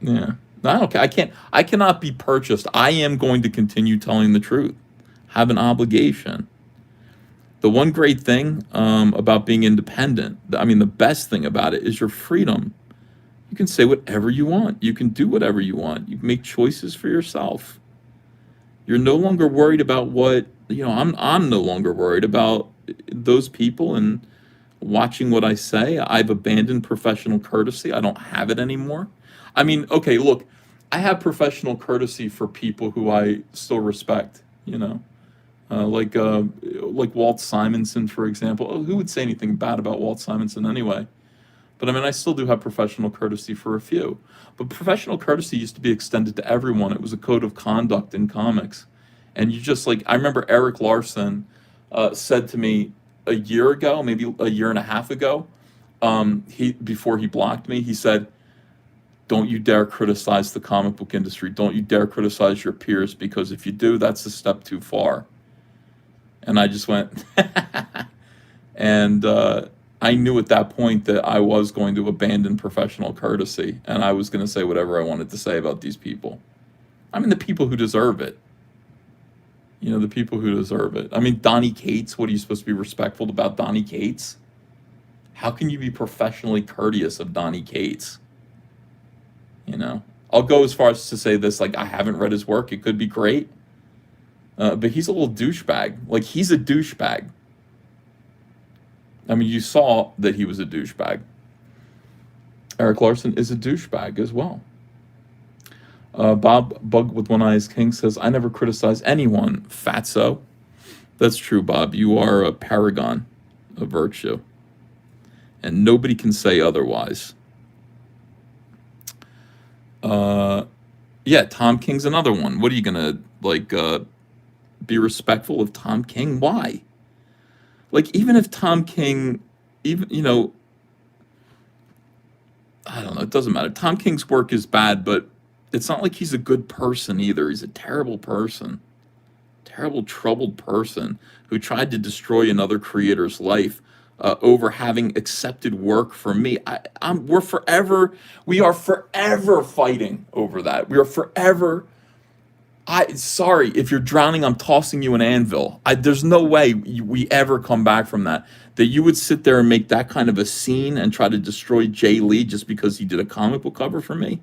Yeah. Okay. I cannot be purchased. I am going to continue telling the truth. Have an obligation. The one great thing about being independent, the best thing about it is your freedom. You can say whatever you want. You can do whatever you want. You can make choices for yourself. You're no longer worried about what, I'm no longer worried about those people and watching what I say. I've abandoned professional courtesy. I don't have it anymore. Okay, look, I have professional courtesy for people who I still respect, like Walt Simonson, for example. Who would say anything bad about Walt Simonson anyway? But I still do have professional courtesy for a few. But professional courtesy used to be extended to everyone. It was a code of conduct in comics. And you just I remember Eric Larson said to me a year ago, maybe a year and a half ago, before he blocked me, he said, "Don't you dare criticize the comic book industry. Don't you dare criticize your peers, because if you do, that's a step too far." And I just went, and I knew at that point that I was going to abandon professional courtesy, and I was going to say whatever I wanted to say about these people. The people who deserve it. The people who deserve it. Donnie Cates, what are you supposed to be respectful about Donnie Cates? How can you be professionally courteous of Donnie Cates? I'll go as far as to say this, I haven't read his work. It could be great. But he's a little douchebag. He's a douchebag. You saw that he was a douchebag. Eric Larson is a douchebag as well. Bob Bug with One Eye is King says, I never criticize anyone, fatso. That's true, Bob. You are a paragon of virtue. And nobody can say otherwise. Yeah, Tom King's another one. What are you going to, be respectful of Tom King? Why? Even if Tom King, I don't know, it doesn't matter. Tom King's work is bad, but it's not like he's a good person either. He's a terrible person. Terrible, troubled person who tried to destroy another creator's life over having accepted work from me. We are forever fighting over that. We are forever. Sorry, if you're drowning, I'm tossing you an anvil. There's no way we ever come back from that. That you would sit there and make that kind of a scene and try to destroy Jay Lee just because he did a comic book cover for me?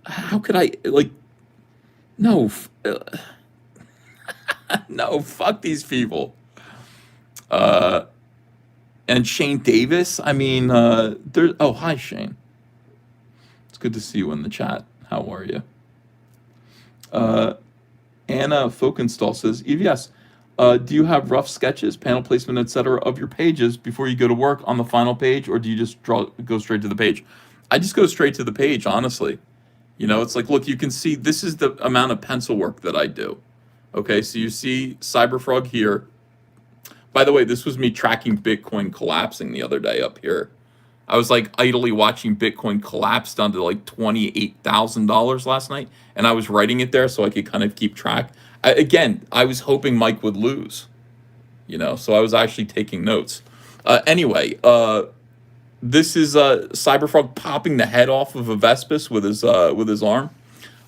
How could I, no. No, fuck these people. And Shane Davis, hi Shane. It's good to see you in the chat. How are you? Anna Folkenstall says, EVS, do you have rough sketches, panel placement, etc. of your pages before you go to work on the final page, or do you just go straight to the page? I just go straight to the page, honestly. It's look, you can see this is the amount of pencil work that I do. Okay, so you see Cyberfrog here. By the way, this was me tracking Bitcoin collapsing the other day up here. I was idly watching Bitcoin collapse down to $28,000 last night, and I was writing it there so I could kind of keep track. I was hoping Mike would lose, so I was actually taking notes. Anyway, this is Cyberfrog popping the head off of a Vespis with his arm.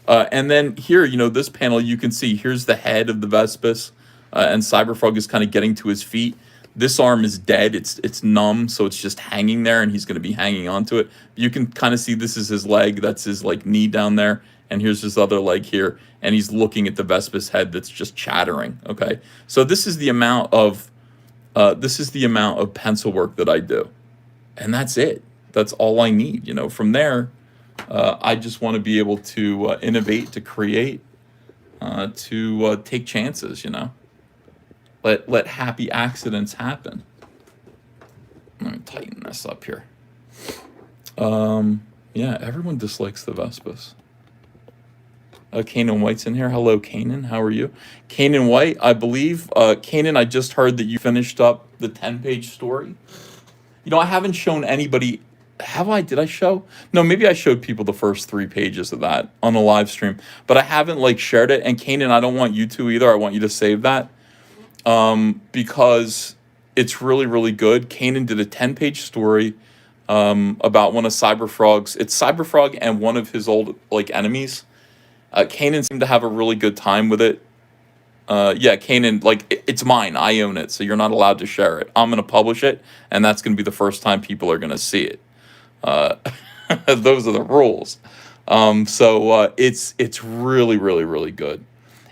And then here, this panel, you can see here's the head of the Vespis, and Cyberfrog is kind of getting to his feet. This arm is dead. It's numb, so it's just hanging there, and he's going to be hanging onto it. You can kind of see this is his leg. That's his knee down there, and here's his other leg here, and he's looking at the Vespis head that's just chattering. Okay, so this is the amount of pencil work that I do, and that's it. That's all I need. From there. I just want to be able to innovate, to create, to take chances. Let happy accidents happen. Let me tighten this up here. Yeah, everyone dislikes the Vespis. Kanan White's in here. Hello, Kanan. How are you? Kanan White, I believe. Kanan, I just heard that you finished up the 10-page story. I haven't shown anybody. Have I? Did I show? No, maybe I showed people the first 3 pages of that on a live stream, but I haven't shared it. And Kanan, I don't want you to either. I want you to save that because it's really, really good. Kanan did a 10-page story about one of Cyberfrog's. It's Cyberfrog and one of his old enemies. Kanan seemed to have a really good time with it. Yeah, Kanan, it's mine. I own it, so you're not allowed to share it. I'm going to publish it, and that's going to be the first time people are going to see it. Those are the rules. So it's really, really, really good.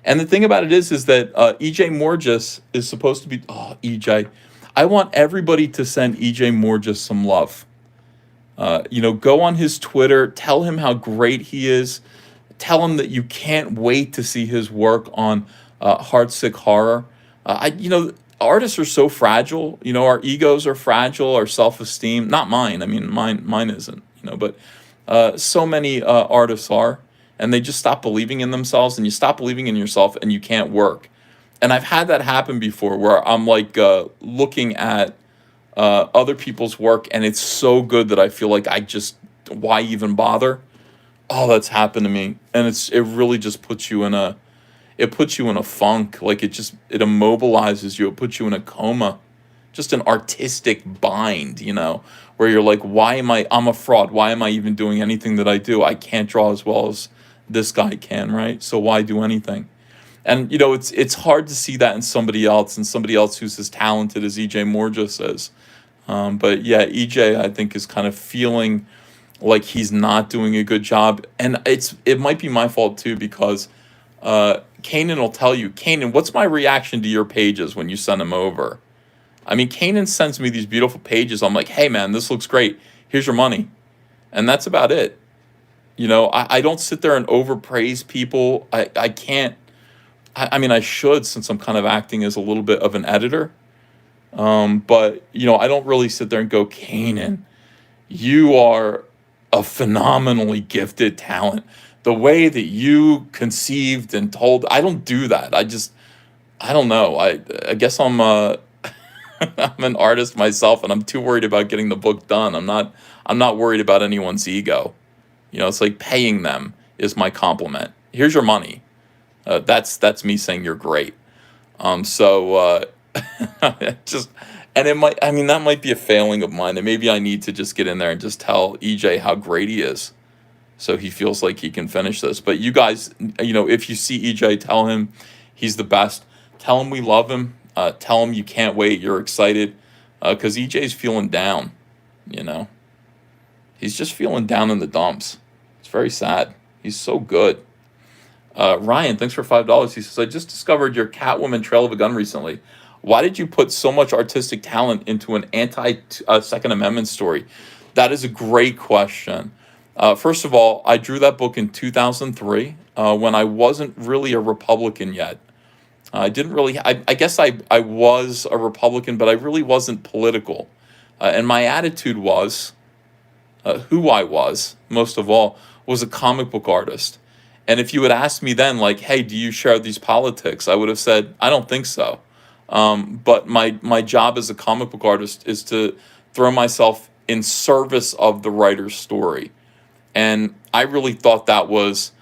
And the thing about it is that EJ Morges is supposed to be. Oh, EJ, I want everybody to send EJ Morges some love. Go on his Twitter, tell him how great he is, tell him that you can't wait to see his work on Heartsick Horror. Artists are so fragile. Our egos are fragile. Our self-esteem, not mine. I mean, mine isn't. But so many artists are, and they just stop believing in themselves. And you stop believing in yourself, and you can't work. And I've had that happen before, where I'm looking at other people's work, and it's so good that I feel like why even bother? Oh, that's happened to me, and it really just puts you in a. It puts you in a funk, it immobilizes you. It puts you in a coma, just an artistic bind, where you're like, I'm a fraud. Why am I even doing anything that I do? I can't draw as well as this guy can, right? So why do anything? And, it's hard to see that in somebody else, who's as talented as EJ Morges is. But yeah, EJ, I think, is kind of feeling like he's not doing a good job. And it might be my fault too, because Kanan will tell you, Kanan, what's my reaction to your pages when you send them over? I mean, Kanan sends me these beautiful pages. I'm like, hey, man, this looks great. Here's your money. And that's about it. I don't sit there and overpraise people. I can't. I mean, I should, since I'm kind of acting as a little bit of an editor. But, I don't really sit there and go, Kanan, you are a phenomenally gifted talent. The way that you conceived and told, I don't do that. I don't know. I guess I'm I'm an artist myself, and I'm too worried about getting the book done. I'm not worried about anyone's ego. It's like paying them is my compliment. Here's your money. That's me saying you're great. So and that might be a failing of mine. And maybe I need to just get in there and just tell EJ how great he is, so he feels like he can finish this. But you guys, if you see EJ, tell him he's the best. Tell him we love him. Tell him you can't wait. You're excited, because EJ's feeling down. He's just feeling down in the dumps. It's very sad. He's so good. Ryan, thanks for $5. He says, I just discovered your Catwoman Trail of a Gun recently. Why did you put so much artistic talent into an anti-Second Amendment story? That is a great question. First of all, I drew that book in 2003 when I wasn't really a Republican yet. I guess I was a Republican, but I really wasn't political. And my attitude was, who I was, most of all, was a comic book artist. And if you had asked me then, hey, do you share these politics? I would have said, I don't think so. But my job as a comic book artist is to throw myself in service of the writer's story. And I really thought that was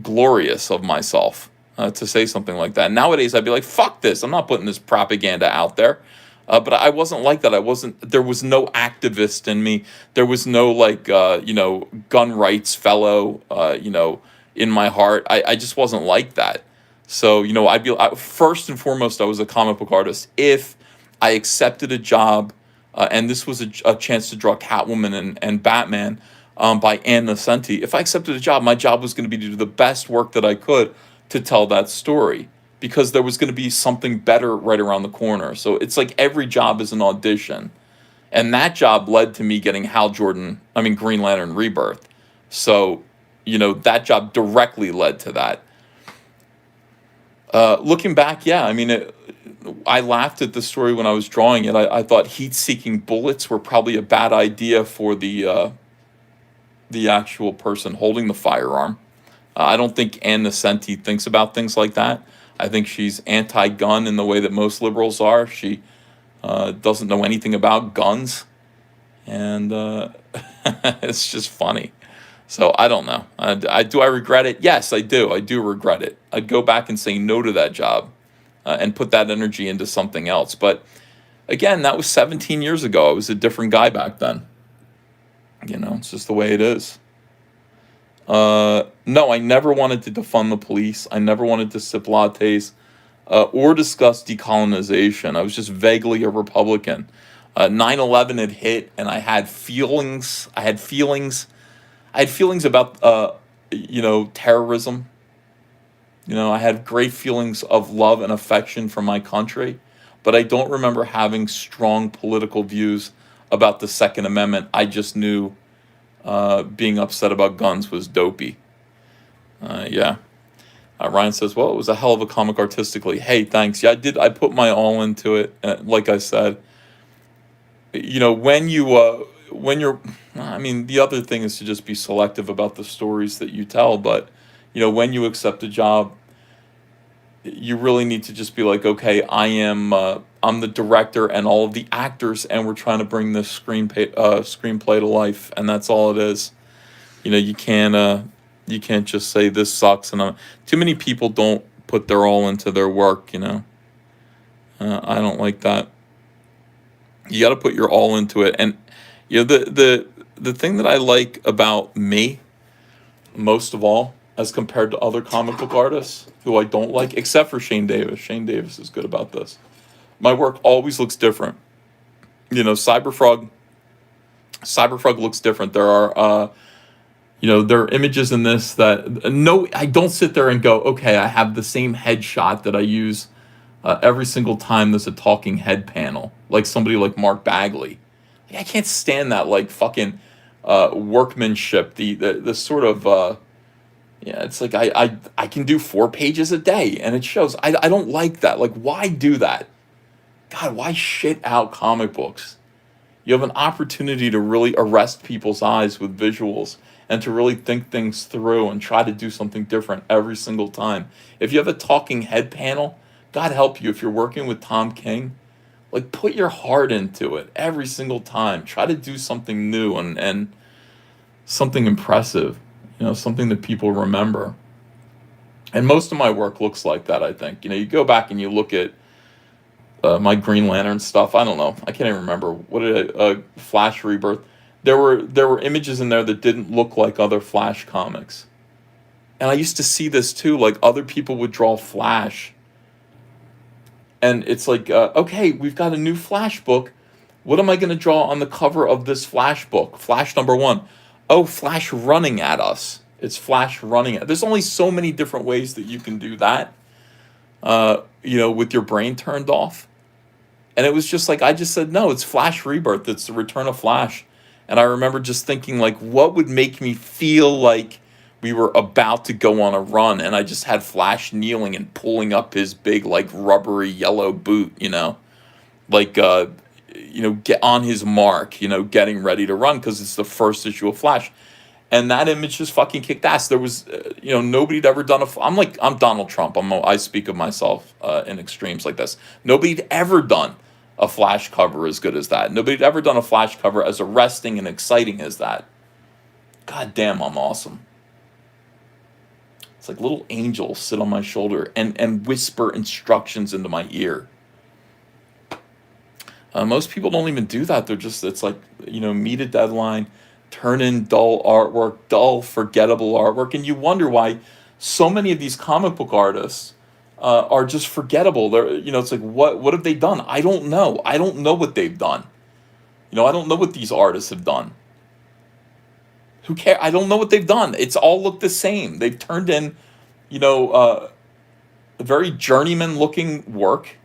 glorious of myself to say something like that. Nowadays, I'd be like, fuck this. I'm not putting this propaganda out there. But I wasn't like that. There was no activist in me. There was no like, gun rights fellow, in my heart. I just wasn't like that. So, first and foremost, I was a comic book artist. If I accepted a job, and this was a chance to draw Catwoman and Batman, by Anna and Cecil. If I accepted a job, my job was going to be to do the best work that I could to tell that story, because there was going to be something better right around the corner. So it's like every job is an audition. And that job led to me getting Green Lantern Rebirth. So, that job directly led to that. Looking back, yeah, I laughed at the story when I was drawing it. I thought heat-seeking bullets were probably a bad idea for the actual person holding the firearm. I don't think Ann Nocenti thinks about things like that. I think she's anti-gun in the way that most liberals are. She doesn't know anything about guns, and it's just funny. So I don't know. Do I regret it? Yes, I do. I do regret it. I'd go back and say no to that job, and put that energy into something else. But again, that was 17 years ago. I was a different guy back then. It's just the way it is. No, I never wanted to defund the police. I never wanted to sip lattes, or discuss decolonization. I was just vaguely a Republican. 9/11 had hit, and I had feelings. I had feelings about, terrorism. I had great feelings of love and affection for my country, but I don't remember having strong political views about the Second Amendment. I just knew being upset about guns was dopey. Yeah. Ryan says, "Well, it was a hell of a comic artistically." Hey, thanks. Yeah, I did. I put my all into it. Like I said, when you're, the other thing is to just be selective about the stories that you tell. But when you accept a job, you really need to just be like, okay, I'm the director and all of the actors, and we're trying to bring this screenplay to life, and that's all it is. You can't just say this sucks. And too many people don't put their all into their work. I don't like that. You got to put your all into it. And the thing that I like about me most of all, as compared to other comic book artists who I don't like, except for Shane Davis. Shane Davis is good about this. My work always looks different. Cyberfrog looks different. There are there are images in this that no, I don't sit there and go, okay, I have the same headshot that I use every single time there's a talking head panel, like somebody like Mark Bagley. I can't stand that like fucking workmanship. The sort of it's like I can do 4 pages a day and it shows. I don't like that. Like, why do that? God, why shit out comic books? You have an opportunity to really arrest people's eyes with visuals and to really think things through and try to do something different every single time. If you have a talking head panel, God help you if you're working with Tom King, like put your heart into it every single time. Try to do something new and something impressive, something that people remember. And most of my work looks like that, I think. You go back and you look at my Green Lantern stuff. I don't know. I can't even remember. What did Flash Rebirth? There were images in there that didn't look like other Flash comics. And I used to see this too. Like other people would draw Flash. And it's like, okay, we've got a new Flash book. What am I going to draw on the cover of this Flash book? Flash number 1. Oh, Flash running at us. It's Flash running at. There's only so many different ways that you can do that. With your brain turned off. And it was just like, I just said, no, it's Flash Rebirth. It's the return of Flash. And I remember just thinking, like, what would make me feel like we were about to go on a run? And I just had Flash kneeling and pulling up his big, like, rubbery yellow boot, like, get on his mark, getting ready to run because it's the first issue of Flash. And that image just fucking kicked ass. There was, nobody'd ever done I'm Donald Trump. I speak of myself in extremes like this. Nobody'd ever done a Flash cover as good as that. Nobody'd ever done a Flash cover as arresting and exciting as that. God damn, I'm awesome. It's like little angels sit on my shoulder and whisper instructions into my ear. Most people don't even do that. They're just, it's like, meet a deadline, turn in dull artwork, dull, forgettable artwork. And you wonder why so many of these comic book artists are just forgettable. It's like, what have they done? I don't know. I don't know what they've done. I don't know what these artists have done. Who cares? I don't know what they've done. It's all looked the same. They've turned in, a very journeyman looking work,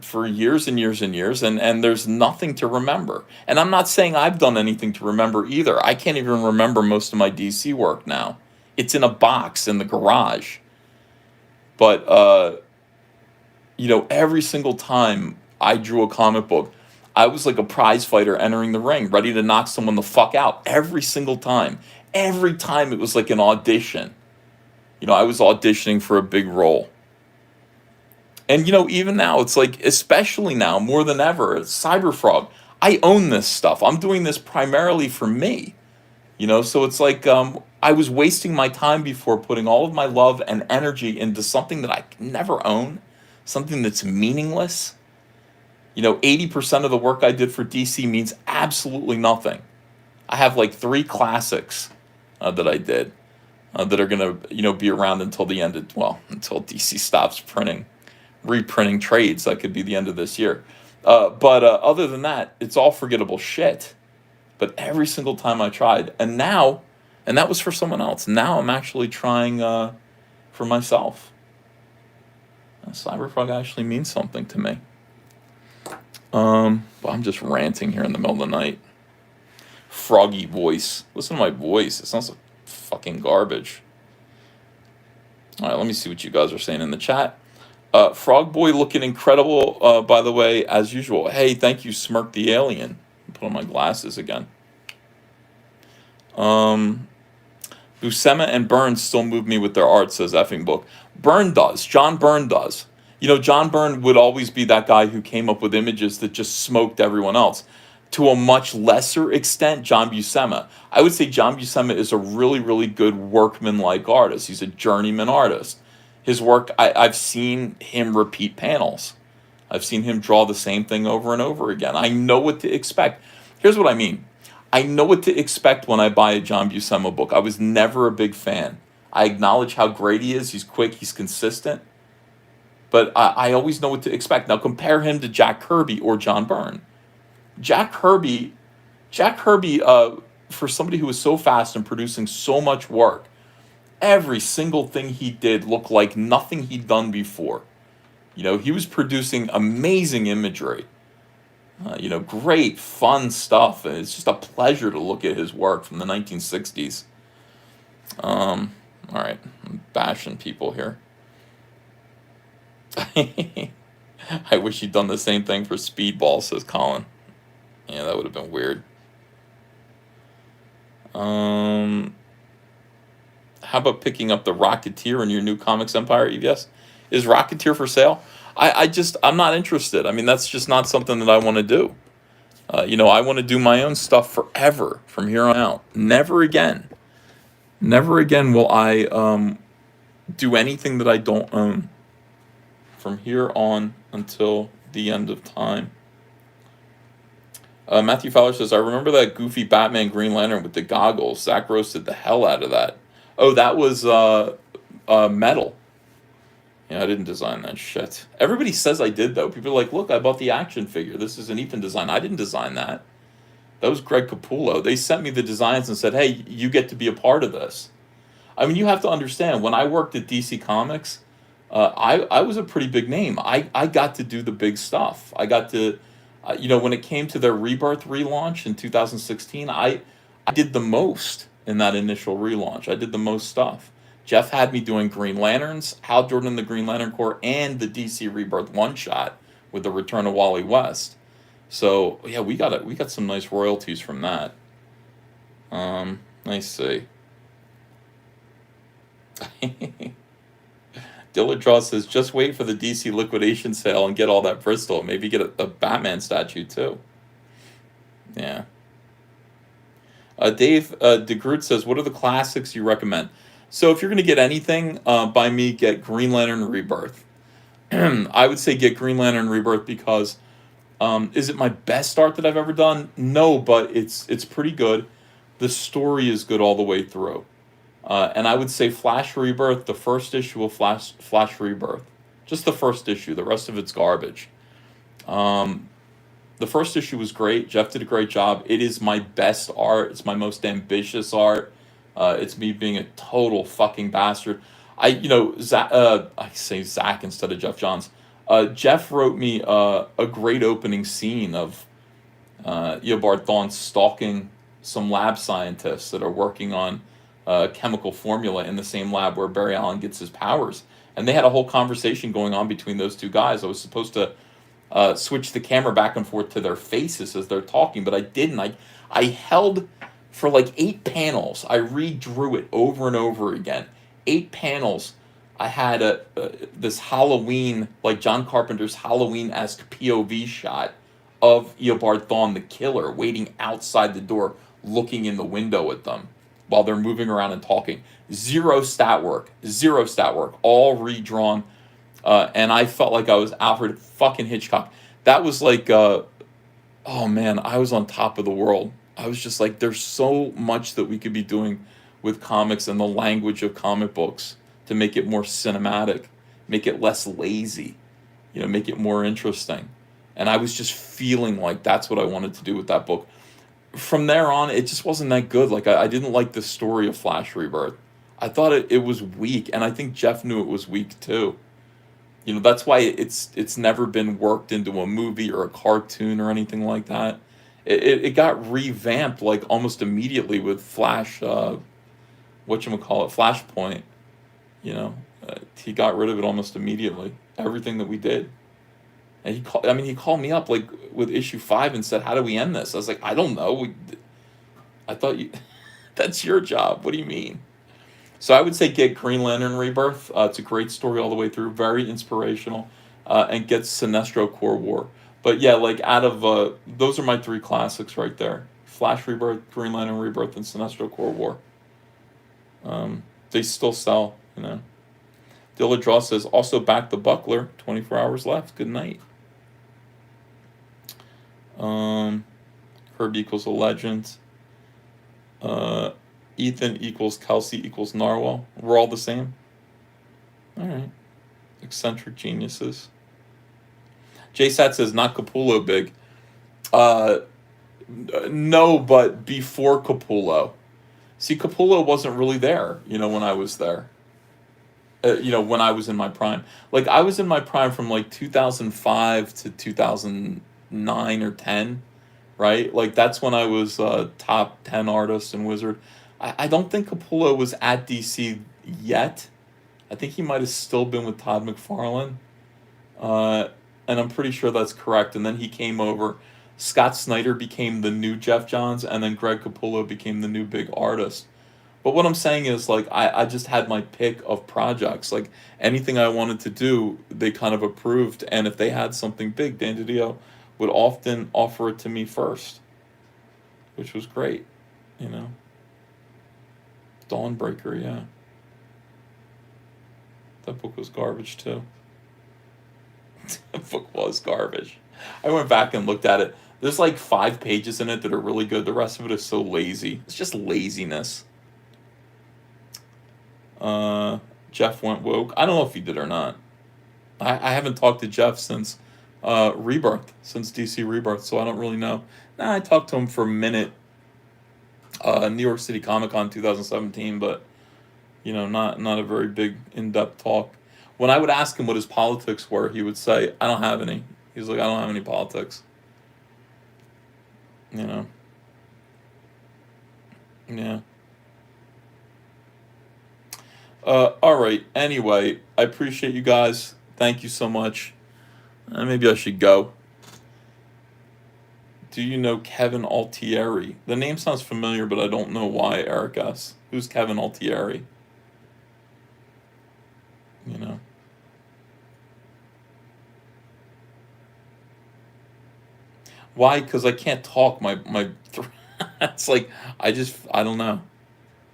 for years and years and years, and there's nothing to remember. And I'm not saying I've done anything to remember either. I can't even remember most of my DC work now. It's in a box in the garage. But, every single time I drew a comic book, I was like a prize fighter entering the ring, ready to knock someone the fuck out every single time. Every time it was like an audition. I was auditioning for a big role. And, even now, it's like, especially now, more than ever, Cyberfrog, I own this stuff. I'm doing this primarily for me. So it's like I was wasting my time before, putting all of my love and energy into something that I can never own, something that's meaningless. 80% of the work I did for DC means absolutely nothing. I have like 3 classics that I did that are going to, be around until the end of, until DC stops reprinting trades. That could be the end of this year. But other than that, it's all forgettable shit. But every single time I tried, and that was for someone else. Now I'm actually trying for myself. Cyberfrog actually means something to me. Well, I'm just ranting here in the middle of the night. Froggy voice. Listen to my voice. It sounds like fucking garbage. All right, let me see what you guys are saying in the chat. Frog Boy looking incredible, by the way, as usual. Hey, thank you, Smirk the Alien. Put on my glasses again. Buscema and Byrne still move me with their art, says effing book. Byrne does. John Byrne does. John Byrne would always be that guy who came up with images that just smoked everyone else. To a much lesser extent, John Buscema. I would say John Buscema is a really, really good workman-like artist. He's a journeyman artist. His work, I've seen him repeat panels. I've seen him draw the same thing over and over again. I know what to expect. Here's what I mean. I know what to expect when I buy a John Buscema book. I was never a big fan. I acknowledge how great he is. He's quick. He's consistent. But I always know what to expect. Now compare him to Jack Kirby or John Byrne. Jack Kirby, for somebody who was so fast and producing so much work, every single thing he did looked like nothing he'd done before. He was producing amazing imagery. Great, fun stuff. And it's just a pleasure to look at his work from the 1960s. All right, I'm bashing people here. I wish he'd done the same thing for Speedball, says Colin. Yeah, that would have been weird. How about picking up the Rocketeer in your new Comics Empire, EVS? Is Rocketeer for sale? I'm not interested. I mean, that's just not something that I want to do. I want to do my own stuff forever from here on out. Never again will I do anything that I don't own from here on until the end of time. Matthew Fowler says, I remember that goofy Batman Green Lantern with the goggles. Zach roasted the hell out of that. Oh, that was metal. Yeah, I didn't design that shit. Everybody says I did, though. People are like, look, I bought the action figure. This is an Ethan design. I didn't design that. That was Greg Capullo. They sent me the designs and said, hey, you get to be a part of this. I mean, you have to understand, when I worked at DC Comics, I was a pretty big name. I got to do the big stuff. I got to, when it came to their Rebirth relaunch in 2016, I did the most in that initial relaunch. I did the most stuff. Jeff had me doing Green Lanterns, Hal Jordan and the Green Lantern Corps, and the DC Rebirth one-shot with the return of Wally West. So, yeah, we got some nice royalties from that. Let's see. Dilladraw says, just wait for the DC liquidation sale and get all that Bristol. Maybe get a Batman statue, too. Yeah. Dave DeGroot says, what are the classics you recommend? So if you're going to get anything by me, get Green Lantern Rebirth. I would say get Green Lantern Rebirth because Is it my best art that I've ever done? No, but it's pretty good. The story is good all the way through. And I would say Flash Rebirth, the first issue of Flash Rebirth, just the first issue. The rest of it's garbage. The first issue was great. Jeff did a great job. It is my best art. It's my most ambitious art. It's me being a total fucking bastard. I say Zach instead of Jeff Johns. Jeff wrote me a great opening scene of Eobard Thawne stalking some lab scientists that are working on a chemical formula in the same lab where Barry Allen gets his powers. And they had a whole conversation going on between those two guys. I was supposed to switch the camera back and forth to their faces as they're talking, but I didn't. I held for like 8 panels. I redrew it over and over again. 8 panels. I had this Halloween, like John Carpenter's Halloween-esque POV shot of Eobard Thawne, the killer, waiting outside the door, looking in the window at them while they're moving around and talking. Zero stat work, all redrawn. And I felt like I was Alfred fucking Hitchcock. That was like, oh man, I was on top of the world. I was just like, there's so much that we could be doing with comics and the language of comic books to make it more cinematic, make it less lazy, make it more interesting. And I was just feeling like that's what I wanted to do with that book. From there on, it just wasn't that good. Like, I didn't like the story of Flash Rebirth. I thought it was weak, and I think Jeff knew it was weak too. That's why it's never been worked into a movie or a cartoon or anything like that. It got revamped like almost immediately with Flash, Flashpoint. He got rid of it almost immediately. Everything that we did. And he called me up like with issue 5 and said, "How do we end this?" I was like, "I don't know. I thought that's your job. What do you mean?" So I would say get Green Lantern Rebirth. It's a great story all the way through, very inspirational, and get Sinestro Corps War. But yeah, like out of those are my 3 classics right there: Flash Rebirth, Green Lantern Rebirth, and Sinestro Corps War. They still sell, Dilla Draw says, also back the Buckler, 24 hours left. Good night. Herb equals a legend. Ethan equals Kelsey equals Narwhal. We're all the same. All right. Eccentric geniuses. JSAT says, not Capullo big. No, but before Capullo. See, Capullo wasn't really there, when I was there. When I was in my prime. Like, I was in my prime from, like, 2005 to 2009 or 10, right? Like, that's when I was top 10 artist and wizard. I don't think Capullo was at DC yet. I think he might have still been with Todd McFarlane. And I'm pretty sure that's correct. And then he came over. Scott Snyder became the new Jeff Johns, and then Greg Capullo became the new big artist. But what I'm saying is, like, I just had my pick of projects. Like, anything I wanted to do, they kind of approved. And if they had something big, Dan DiDio would often offer it to me first, which was great, Dawnbreaker, yeah. That book was garbage, too. That book was garbage. I went back and looked at it. There's like 5 pages in it that are really good. The rest of it is so lazy. It's just laziness. Jeff went woke. I don't know if he did or not. I haven't talked to Jeff since Rebirth, since DC Rebirth, so I don't really know. I talked to him for a minute. New York City Comic Con 2017, but not a very big in-depth talk. When I would ask him what his politics were, he would say, "I don't have any." He's like, "I don't have any politics." Yeah. All right. Anyway, I appreciate you guys. Thank you so much. Maybe I should go. Do you know Kevin Altieri? The name sounds familiar, but I don't know why, Eric asks. Who's Kevin Altieri? Why? Because I can't talk. My it's like, I don't know.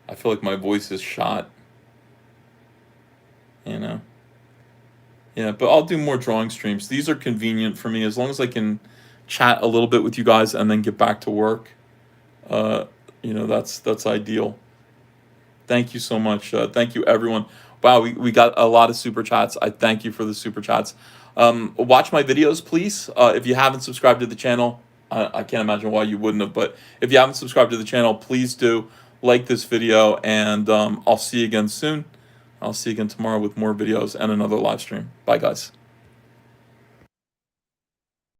I feel like my voice is shot. Yeah, but I'll do more drawing streams. These are convenient for me as long as I can chat a little bit with you guys and then get back to work, you know, that's ideal. Thank you so much. Thank you, everyone. Wow, we got a lot of super chats. I thank you for the super chats. Watch my videos, please. If you haven't subscribed to the channel, I can't imagine why you wouldn't have, but if you haven't subscribed to the channel, please do like this video, and I'll see you again soon. I'll see you again tomorrow with more videos and another live stream. Bye, guys.